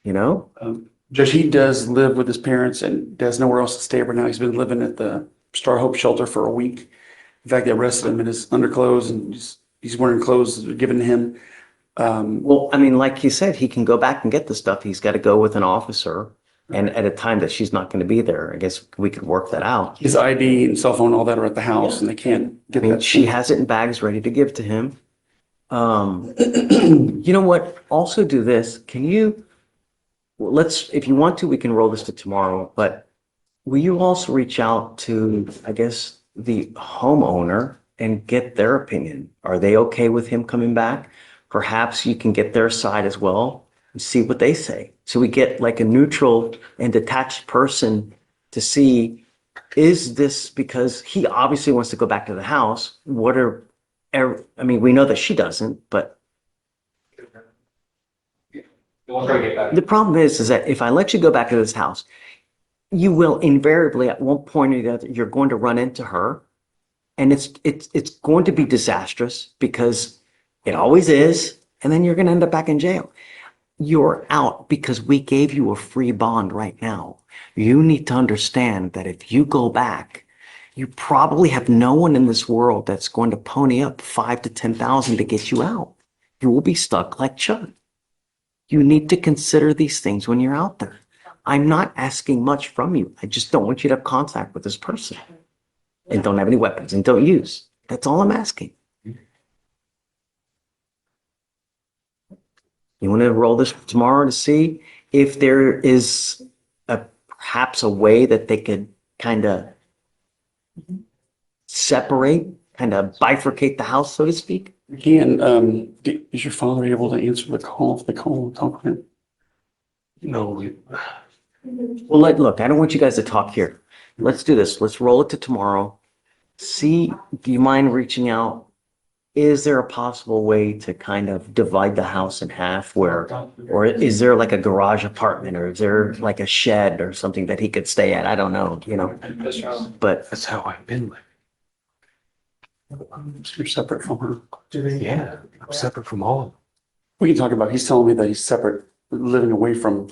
Judge, he does live with his parents and has nowhere else to stay right now. He's been living at the Star Hope shelter for a week. In fact, they arrested him in his underclothes and he's wearing clothes that were given to him. Well, I mean, like you said, he can go back and get the stuff. He's got to go with an officer. And at a time that she's not going to be there, I guess we could work that out. His ID and cell phone, all that are at the house and they can't get that. She has it in bags ready to give to him. You know what? Also do this. If you want to, we can roll this to tomorrow, but will you also reach out to, I guess, the homeowner and get their opinion? Are they okay with him coming back? Perhaps you can get their side as well and see what they say. So we get like a neutral and detached person to see, is this because he obviously wants to go back to the house? We know that she doesn't, but the problem is that if I let you go back to this house, you will invariably at one point or the other, you're going to run into her, and it's going to be disastrous because it always is, and then you're going to end up back in jail. You're out because we gave you a free bond right now. You need to understand that if you go back, you probably have no one in this world that's going to pony up 5,000 to 10,000 to get you out. You will be stuck like Chuck. You need to consider these things when you're out there. I'm not asking much from you. I just don't want you to have contact with this person and don't have any weapons and don't use. That's all I'm asking. You want to roll this tomorrow to see if there is perhaps a way that they could kind of separate, kind of bifurcate the house, so to speak? Again, is your father able to answer the call if they call and talk to him? No. Well, look, I don't want you guys to talk here. Let's do this. Let's roll it to tomorrow. See, do you mind reaching out? Is there a possible way to kind of divide the house in half or is there like a garage apartment or is there like a shed or something that he could stay at? I don't know, but That's how I've been living. So you're separate from her? Yeah, I'm separate from all of them. We can talk about, he's telling me that he's separate, living away from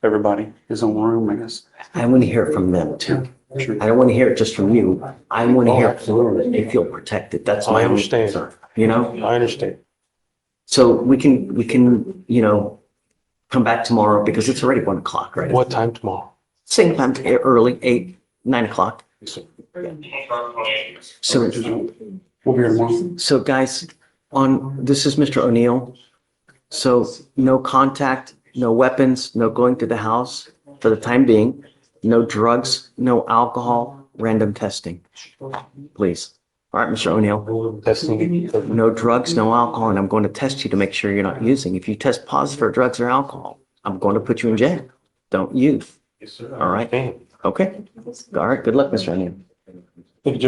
everybody, his own room, I guess. I want to hear from them too. Sure. I don't want to hear it just from you. I want to Oh, hear absolutely. that they feel protected. That's my I own understand. concern, I understand. So we can, come back tomorrow because it's already 1 o'clock, right? What time tomorrow? Same time, early, 8, 9 o'clock. So, We'll be here tomorrow. so guys, this is Mr. O'Neill. So no contact, no weapons, no going to the house for the time being, no drugs, no alcohol, random testing, please. All right, Mr. O'Neill. Testing. No drugs, no alcohol, and I'm going to test you to make sure you're not using. If you test positive for drugs or alcohol, I'm going to put you in jail. Don't use. Yes, sir. All right. Okay. All right. Good luck, Mr. O'Neill. Thank you, Judge.